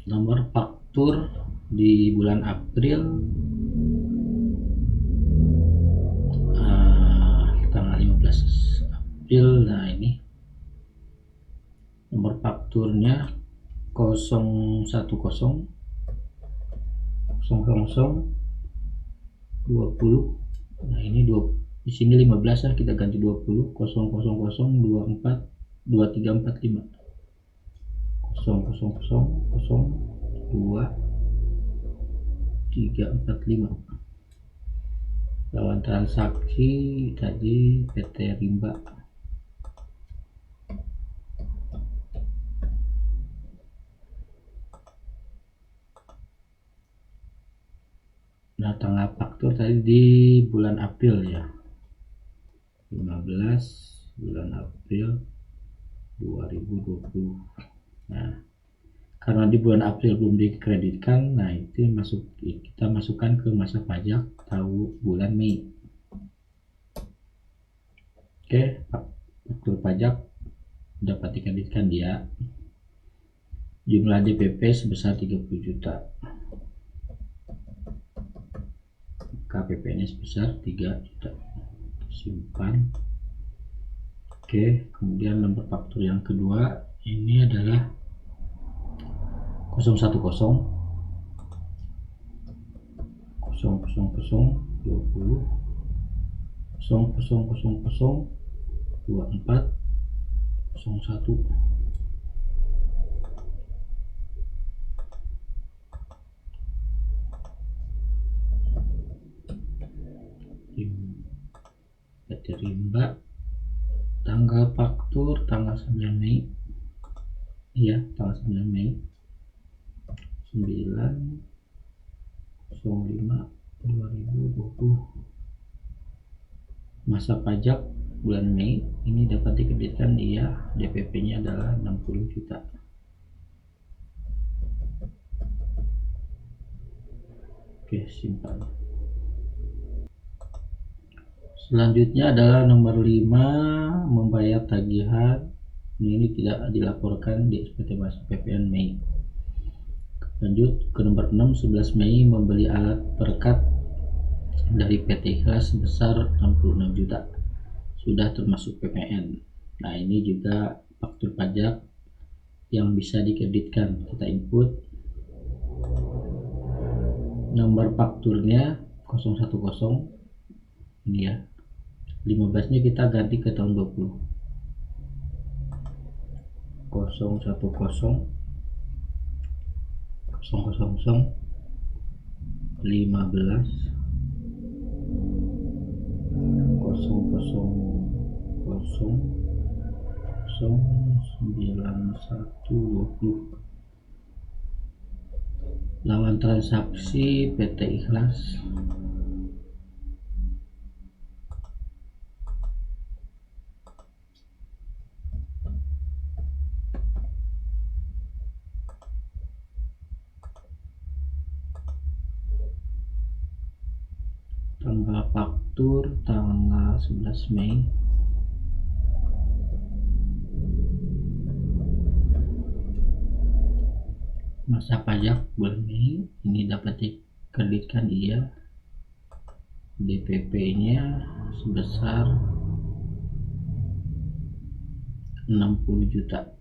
S1: Nomor faktur di bulan April tanggal 15 April. Nah, ini nomor fakturnya 010 00 20. Nah, ini di sini 15 ya, kita ganti 20 000 24 2345 000 2345. Lawan transaksi tadi PT Rimba. Nah, tanggal faktur tadi di bulan April ya, 15 bulan April 2020. Nah, karena di bulan April belum dikreditkan, nah itu kita masukkan ke masa pajak tahun bulan Mei. Oke, faktur pajak dapat dikreditkan dia. Jumlah DPP sebesar 30 juta. KPP-nya sebesar 3 juta. Simpan. Oke, kemudian nomor faktur yang kedua ini adalah 010 000 20 0000 24 01. PT Rimba, tanggal faktur tanggal 9 Mei. Iya, tanggal 9 Mei 9/05/2020. Masa pajak bulan Mei ini dapat dikreditkan dia, DPP-nya adalah 60 juta. Oke, simpan. Selanjutnya adalah nomor 5, membayar tagihan. Ini tidak dilaporkan di SPT Masuk PPN Mei. Lanjut ke nomor 6, 11 Mei membeli alat perekat dari PT Ikhlas sebesar 66 juta. Sudah termasuk PPN. Nah, ini juga faktur pajak yang bisa dikreditkan. Kita input nomor fakturnya 010 ini ya. 15-nya kita ganti ke tahun 20. 010 000 15 0009120. Lawan transaksi PT Ikhlas. Tanggal faktur tanggal 11 Mei. Masa pajak bulan Mei ini dapat dikreditkan dia, DPP-nya sebesar 60 juta.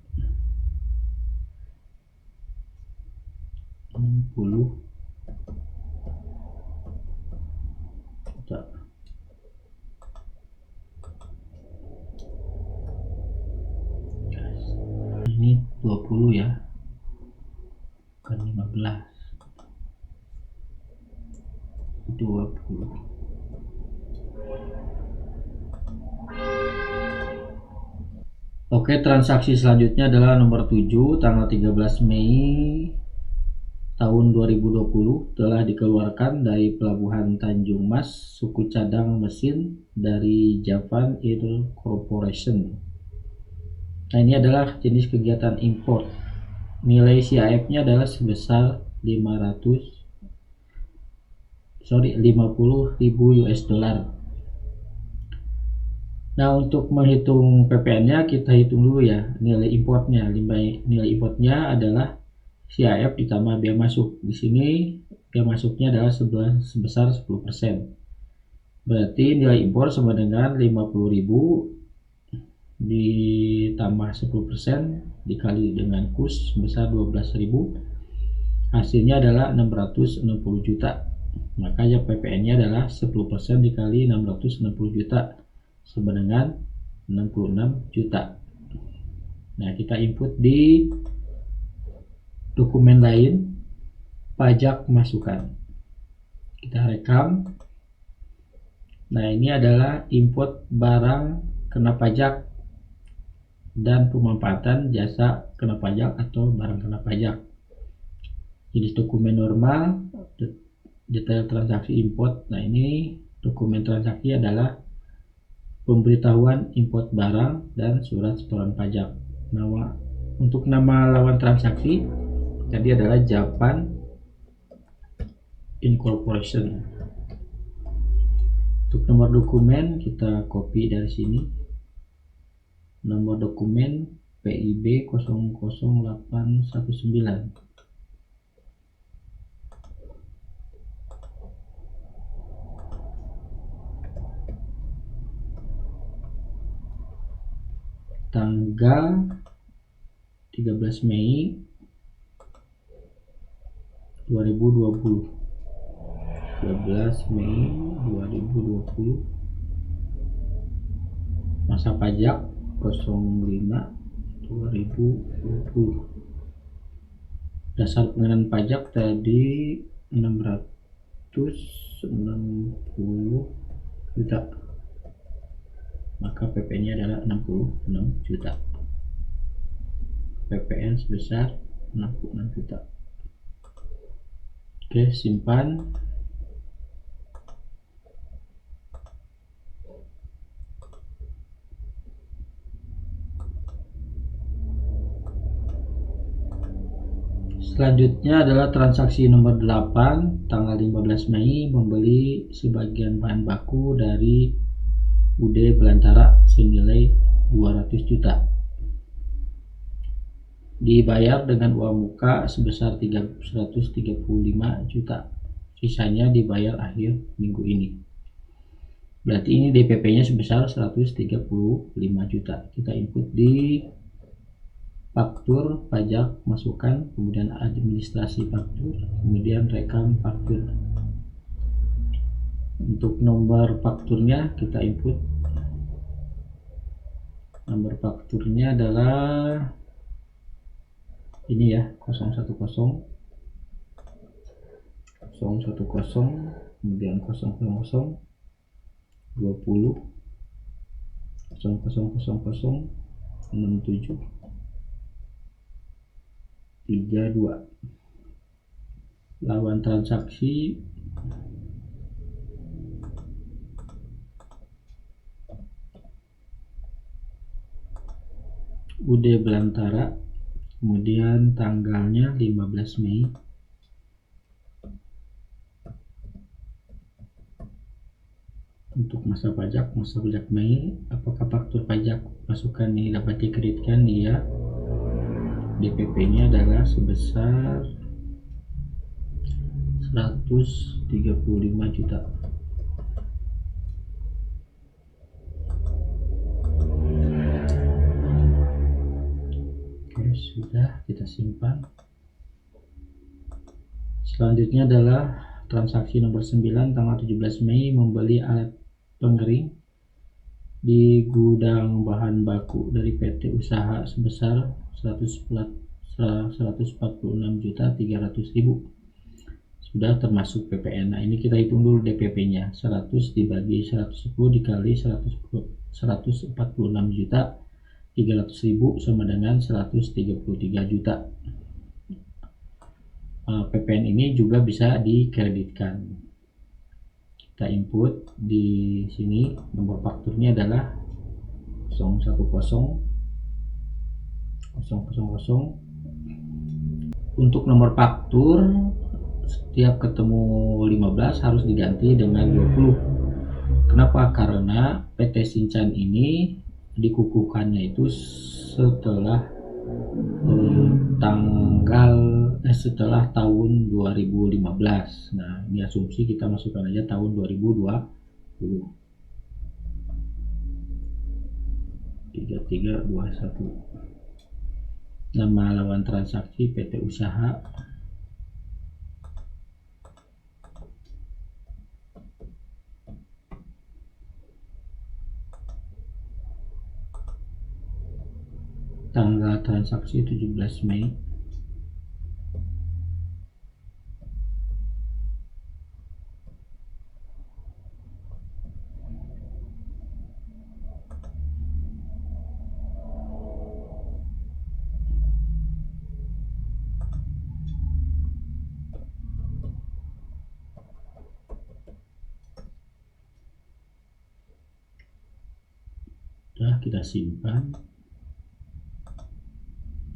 S1: 60 juta. Ini 20 ya, bukan 15. 20. Oke, transaksi selanjutnya adalah nomor 7, tanggal 13 Mei tahun 2020 telah dikeluarkan dari Pelabuhan Tanjung Mas suku cadang mesin dari Japan Air Corporation. Nah, ini adalah jenis kegiatan import. Nilai CAF-nya adalah sebesar 50.000 US dollar. Nah, untuk menghitung PPN-nya kita hitung dulu ya nilai importnya. Nilai importnya adalah CAF ditambah biaya masuk. Di sini biaya masuknya adalah sebesar 10%. Berarti nilai impor sama dengan 50.000 ditambah 10% dikali dengan kurs sebesar 12.000, hasilnya adalah 660 juta. Makanya PPN-nya adalah 10% dikali 660 juta sama dengan 66 juta. Nah, kita input di dokumen lain, pajak masukan. Kita rekam. Nah, ini adalah input barang kena pajak dan pemanfaatan jasa kena pajak atau barang kena pajak. Jenis dokumen normal, detail transaksi import. Nah, ini dokumen transaksi adalah pemberitahuan import barang dan surat setoran pajak. Untuk nama lawan transaksi tadi adalah Japan Incorporation. Untuk nomor dokumen kita copy dari sini. Nomor dokumen PIB 00819. Tanggal 13 Mei 2020. 13 Mei 2020. Masa pajak 05 2020. Dasar pengenaan pajak tadi 660 juta. Maka PP-nya adalah 66 juta. PPN sebesar 66 juta. Oke, simpan. Selanjutnya adalah transaksi nomor 8 tanggal 15 Mei membeli sebagian bahan baku dari UD Belantara senilai 200 juta. Dibayar dengan uang muka sebesar 135 juta. Sisanya dibayar akhir minggu ini. Berarti ini DPP-nya sebesar 135 juta. Kita input di faktur pajak, masukkan, kemudian administrasi faktur, kemudian rekam faktur. Untuk nomor fakturnya kita input. Nomor fakturnya adalah ini ya, 010 kemudian 000 20 000067 32. Lawan transaksi UD Belantara, kemudian tanggalnya 15 Mei. Untuk masa pajak Mei, apakah faktur pajak masukan ini dapat dikreditkan? Iya. DPP-nya adalah sebesar 135 juta. Oke, sudah, kita simpan. Selanjutnya adalah transaksi nomor 9 tanggal 17 Mei membeli alat pengering di gudang bahan baku dari PT Usaha sebesar 146.300.000. Sudah termasuk PPN. Nah, ini kita hitung dulu DPP-nya. 100 dibagi 110 dikali 146.300.000 sama dengan 133 juta. PPN ini juga bisa dikreditkan. Kita input di sini, nomor fakturnya adalah 010 000. Untuk nomor faktur setiap ketemu 15 harus diganti dengan 20. Kenapa? Karena PT Shinchan ini dikukuhkannya itu setelah setelah tahun 2015. Nah, ini asumsi kita masukkan aja tahun 2020. 3321. Nama lawan transaksi PT Usaha. Tanggal transaksi 17 Mei. Kita simpan.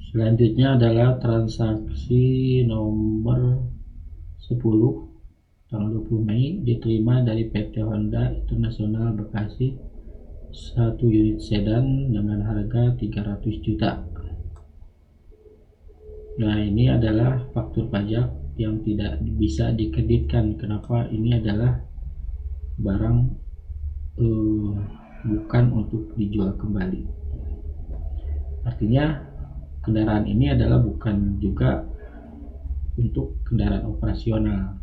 S1: Selanjutnya adalah transaksi nomor 10 tanggal 20 Mei diterima dari PT Honda Internasional Bekasi 1 unit sedan dengan harga 300 juta. Nah, ini adalah faktur pajak yang tidak bisa dikreditkan. Kenapa? Ini adalah barang bukan untuk dijual kembali. Artinya kendaraan ini adalah bukan juga untuk kendaraan operasional.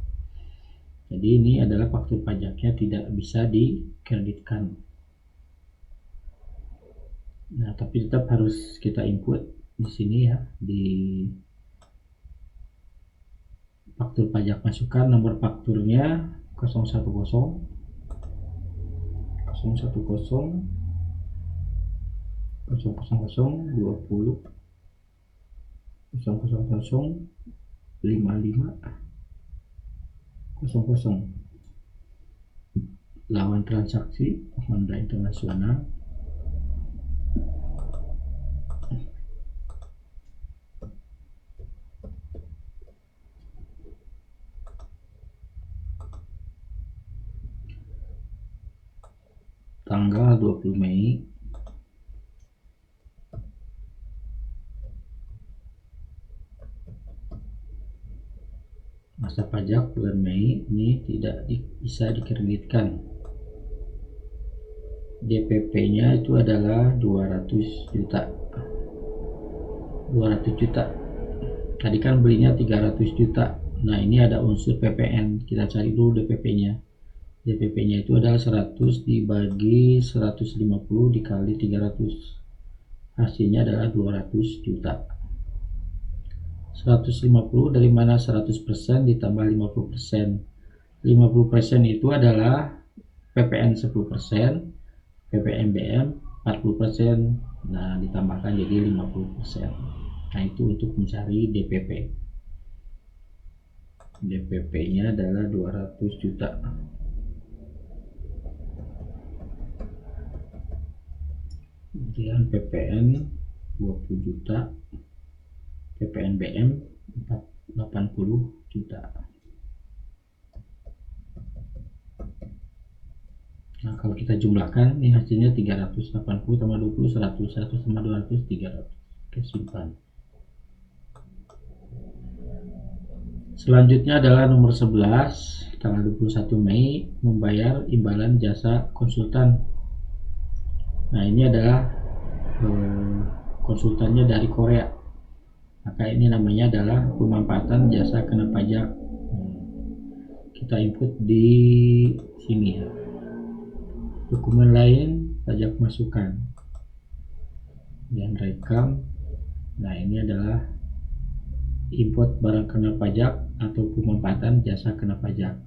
S1: Jadi ini adalah faktur pajaknya tidak bisa dikreditkan. Nah, tapi tetap harus kita input di sini ya, di faktur pajak masukan nomor fakturnya 010 lawan transaksi Honda Internasional. Tanggal 20 Mei masa pajak bulan Mei ini tidak bisa dikreditkan. DPP-nya itu adalah 200 juta. Tadi kan belinya 300 juta. Nah, ini ada unsur PPN. Kita cari dulu DPP-nya. DPP-nya itu adalah 100 dibagi 150 dikali 300. Hasilnya adalah 200 juta. 150 dari mana 100% ditambah 50%. 50% itu adalah PPN 10%, PPN BM 40%. Nah, ditambahkan jadi 50%. Nah, itu untuk mencari DPP. DPP-nya adalah 200 juta. Kemudian PPN 20 juta, PPN BM 80 juta. Nah, kalau kita jumlahkan, ini hasilnya 380 tambah 20, 100, 100 tambah 200, 300. Oke, simpan. Selanjutnya adalah nomor 11, tanggal 21 Mei, membayar imbalan jasa konsultan. Nah, ini adalah konsultannya dari Korea. Maka ini namanya adalah pemanfaatan jasa kena pajak. Kita input di sini ya. Dokumen lain, pajak masukan. Dan rekam. Nah, ini adalah import barang kena pajak atau pemanfaatan jasa kena pajak.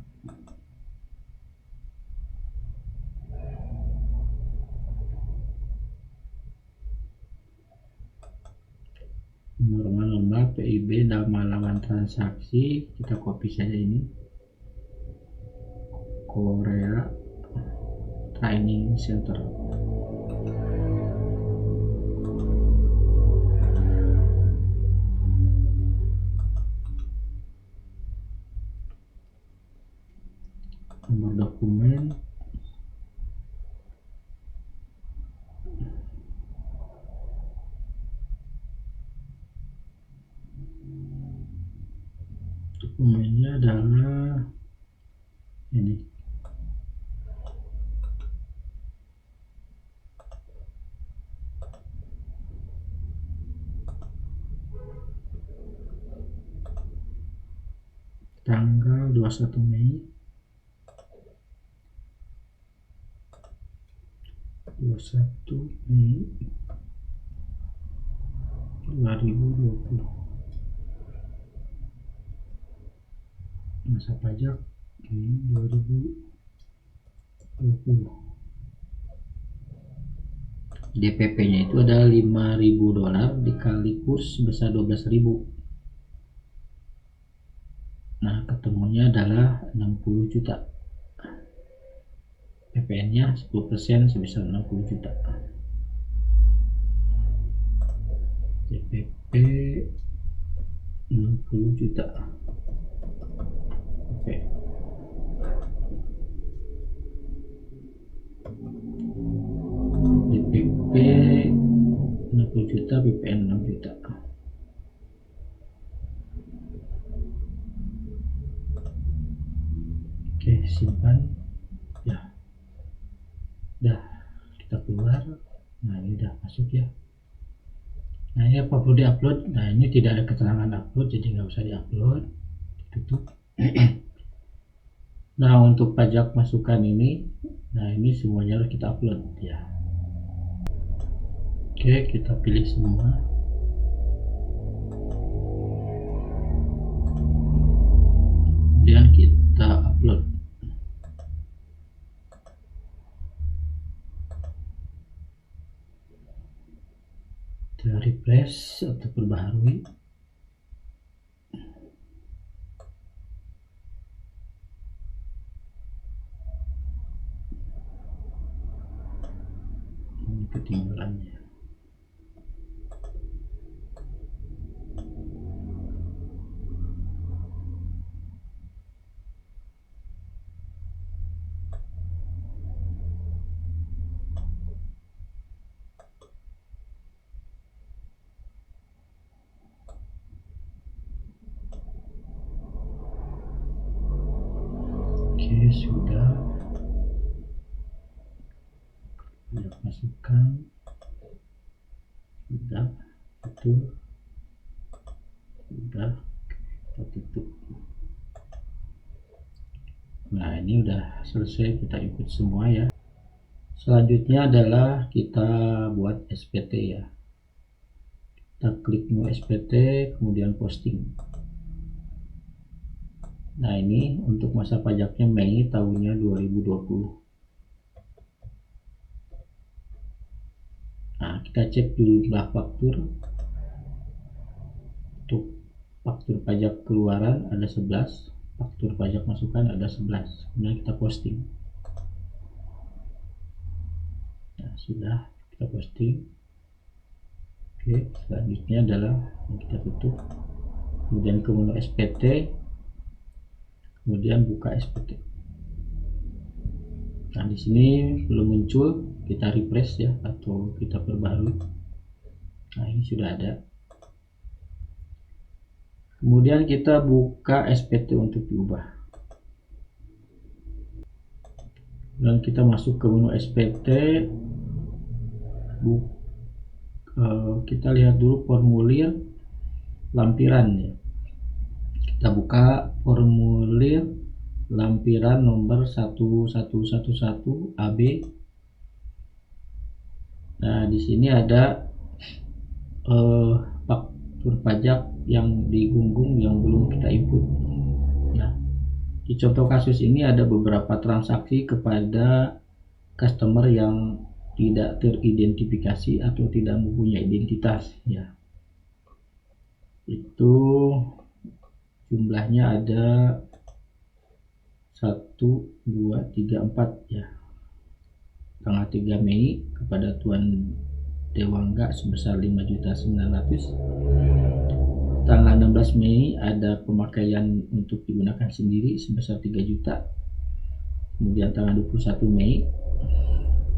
S1: Normal PIB nama lawan transaksi, kita copy saja ini. Korea Training Center. Nomor dokumen, dokumennya adalah ini. Tanggal 21 Mei 2020. Masa pajak ini 2020. DPP-nya itu adalah $5.000 dikali kurs sebesar 12.000. Nah, ketemunya adalah 60 juta. PPN-nya 10% sebesar 60 juta. DPP 60 juta. Oke. DPP 60 juta, PPN 6 juta. Oke, simpan ya. Udah, kita keluar. Nah, ini udah masuk ya. Nah, ini apa perlu diupload? Nah, ini tidak ada keterangan upload, jadi nggak usah diupload. Tutup. Nah, untuk pajak masukan ini, nah ini semuanya harus kita upload ya. Oke, kita pilih semua. Kemudian kita upload. Kita refresh atau perbaharui. Ini ketinggalannya. Oke, sudah. Pajak masukan sudah, itu sudah, kita tutup. Nah, ini udah selesai, kita input semua ya. Selanjutnya adalah kita buat SPT ya. Kita klik new SPT, kemudian posting. Nah, ini untuk masa pajaknya Mei tahunnya 2020. Nah, kita cek dulu jumlah faktur. Untuk faktur pajak keluaran ada 11, faktur pajak masukan ada 11. Kemudian kita posting. Nah, sudah, kita posting. Oke, selanjutnya adalah kita tutup. Kemudian ke menu SPT, kemudian buka SPT. Nah, di sini belum muncul, kita refresh ya atau kita perbarui. Nah, ini sudah ada. Kemudian kita buka SPT untuk diubah. Dan kita masuk ke menu SPT. Kita lihat dulu formulir lampiran ya. Kita buka formulir lampiran nomor 1111 AB. Nah, di sini ada faktur pajak yang digunggung yang belum kita input. Nah, di contoh kasus ini ada beberapa transaksi kepada customer yang tidak teridentifikasi atau tidak mempunyai identitas ya. Itu jumlahnya ada 1, 2, 3, 4 ya. Tanggal 3 Mei kepada Tuan Dewangga sebesar 5.900.000. Tanggal 16 Mei ada pemakaian untuk digunakan sendiri sebesar 3 juta. Kemudian tanggal 21 Mei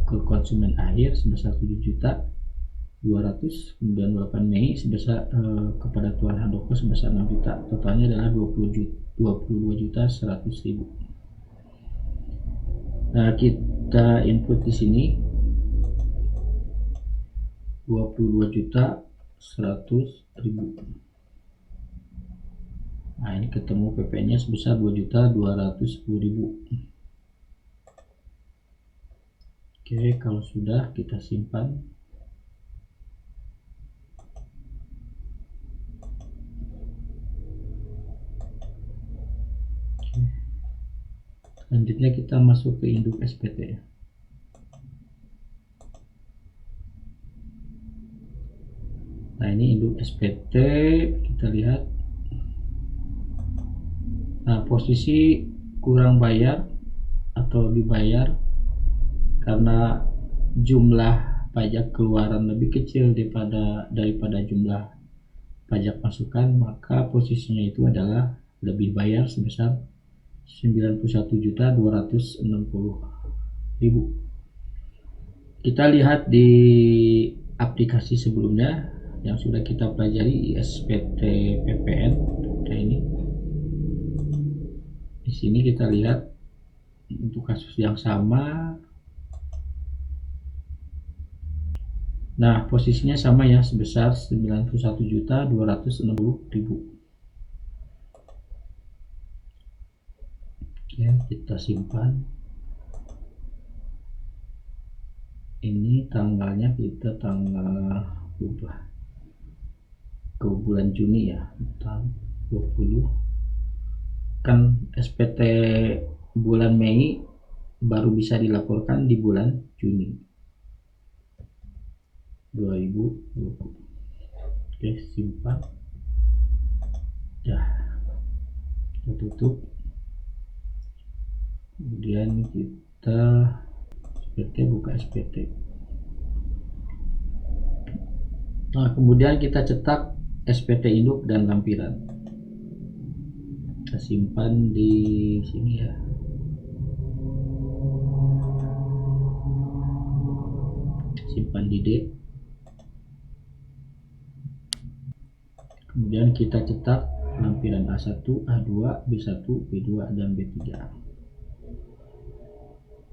S1: ke konsumen akhir sebesar 7.200.000. Kemudian 8 Mei sebesar kepada Tuan Handoko sebesar 6 juta. Totalnya adalah 22.100.000. Nah, kita input di sini 22.100.000. Nah, ini ketemu PP-nya sebesar 2.210.000. Oke, kalau sudah kita simpan. Selanjutnya kita masuk ke induk SPT. Nah, ini induk SPT, kita lihat. Nah, posisi kurang bayar atau dibayar karena jumlah pajak keluaran lebih kecil daripada jumlah pajak masukan, maka posisinya itu adalah lebih bayar sebesar 91.260.000. Kita lihat di aplikasi sebelumnya yang sudah kita pelajari, SPT PPN. Nah, ini di sini kita lihat untuk kasus yang sama. Nah, posisinya sama ya, sebesar 91.260.000. Oke, kita simpan. Ini tanggalnya kita tanggal ubah ke bulan Juni ya, tanggal 20. Kan SPT bulan Mei baru bisa dilaporkan di bulan Juni 2020. Oke, simpan. Ya, kita tutup. Kemudian kita SPT, buka SPT. Nah, kemudian kita cetak SPT induk dan lampiran. Kita simpan di sini ya. Simpan di D. Kemudian kita cetak lampiran A1, A2, B1, B2, dan B3.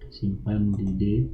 S1: Simpan di D.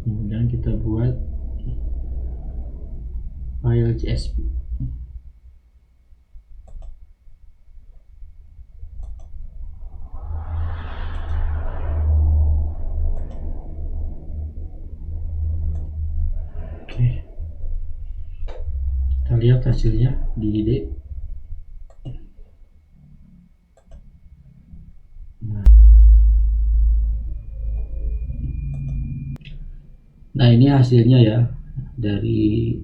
S1: Kemudian kita buat file CSV. Oke, kita lihat hasilnya di D. Nah, ini hasilnya ya dari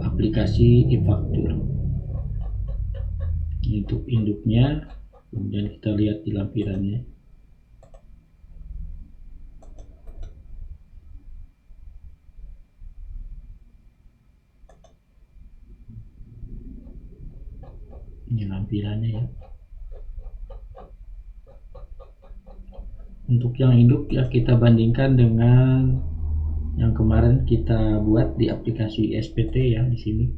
S1: aplikasi e-faktur. Untuk induknya, kemudian kita lihat di lampirannya. Ini lampirannya ya. Untuk yang induk ya, kita bandingkan dengan yang kemarin kita buat di aplikasi SPT ya, di sini.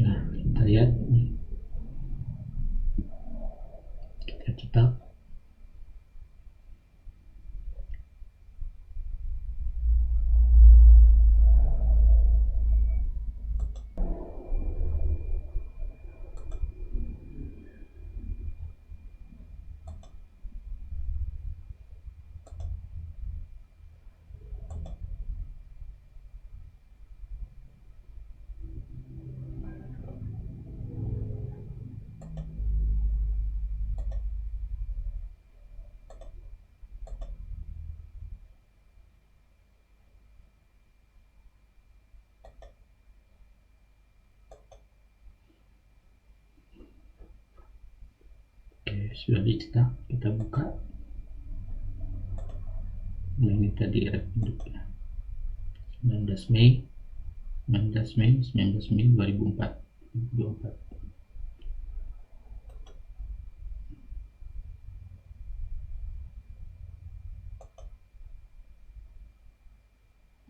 S1: Nah, kita lihat nih. Kita cetak. Oke, sudah dicetak, kita buka. Nah, ini tadi induknya. 19 Mei 2024.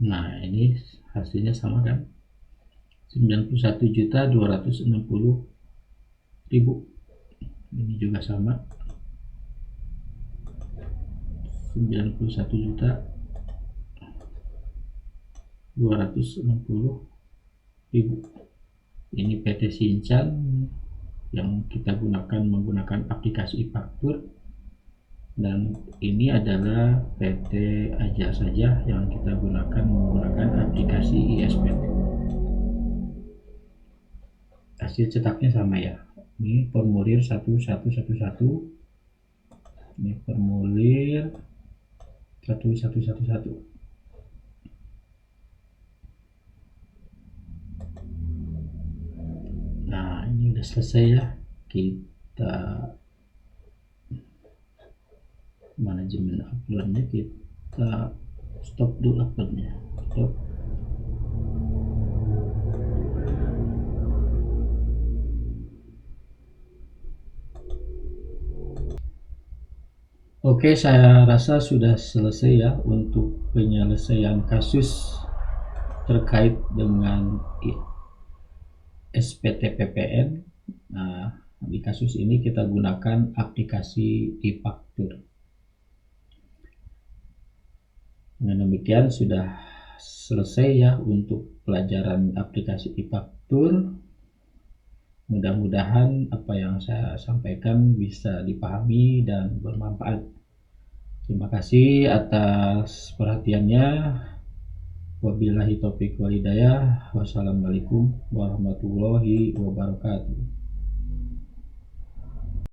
S1: Nah, ini hasilnya sama kan, 91.260.000. Ini juga sama, 91.260.000. Ini PT Sinchan yang kita menggunakan aplikasi e-faktur, dan ini adalah PT Aja Saja yang kita menggunakan aplikasi ISPT. hasil cetaknya sama ya. Ini formulir 1111, ini formulir 1111. Nah, ini udah selesai ya. Kita manajemen uploadnya, kita stop dulu uploadnya. Stop. Oke, saya rasa sudah selesai ya untuk penyelesaian kasus terkait dengan SPT PPN. Nah, di kasus ini kita gunakan aplikasi e-faktur. Dengan demikian sudah selesai ya untuk pelajaran aplikasi e-faktur. Mudah-mudahan apa yang saya sampaikan bisa dipahami dan bermanfaat. Terima kasih atas perhatiannya. Wabillahi taufiq wal hidayah. Wassalamualaikum warahmatullahi wabarakatuh.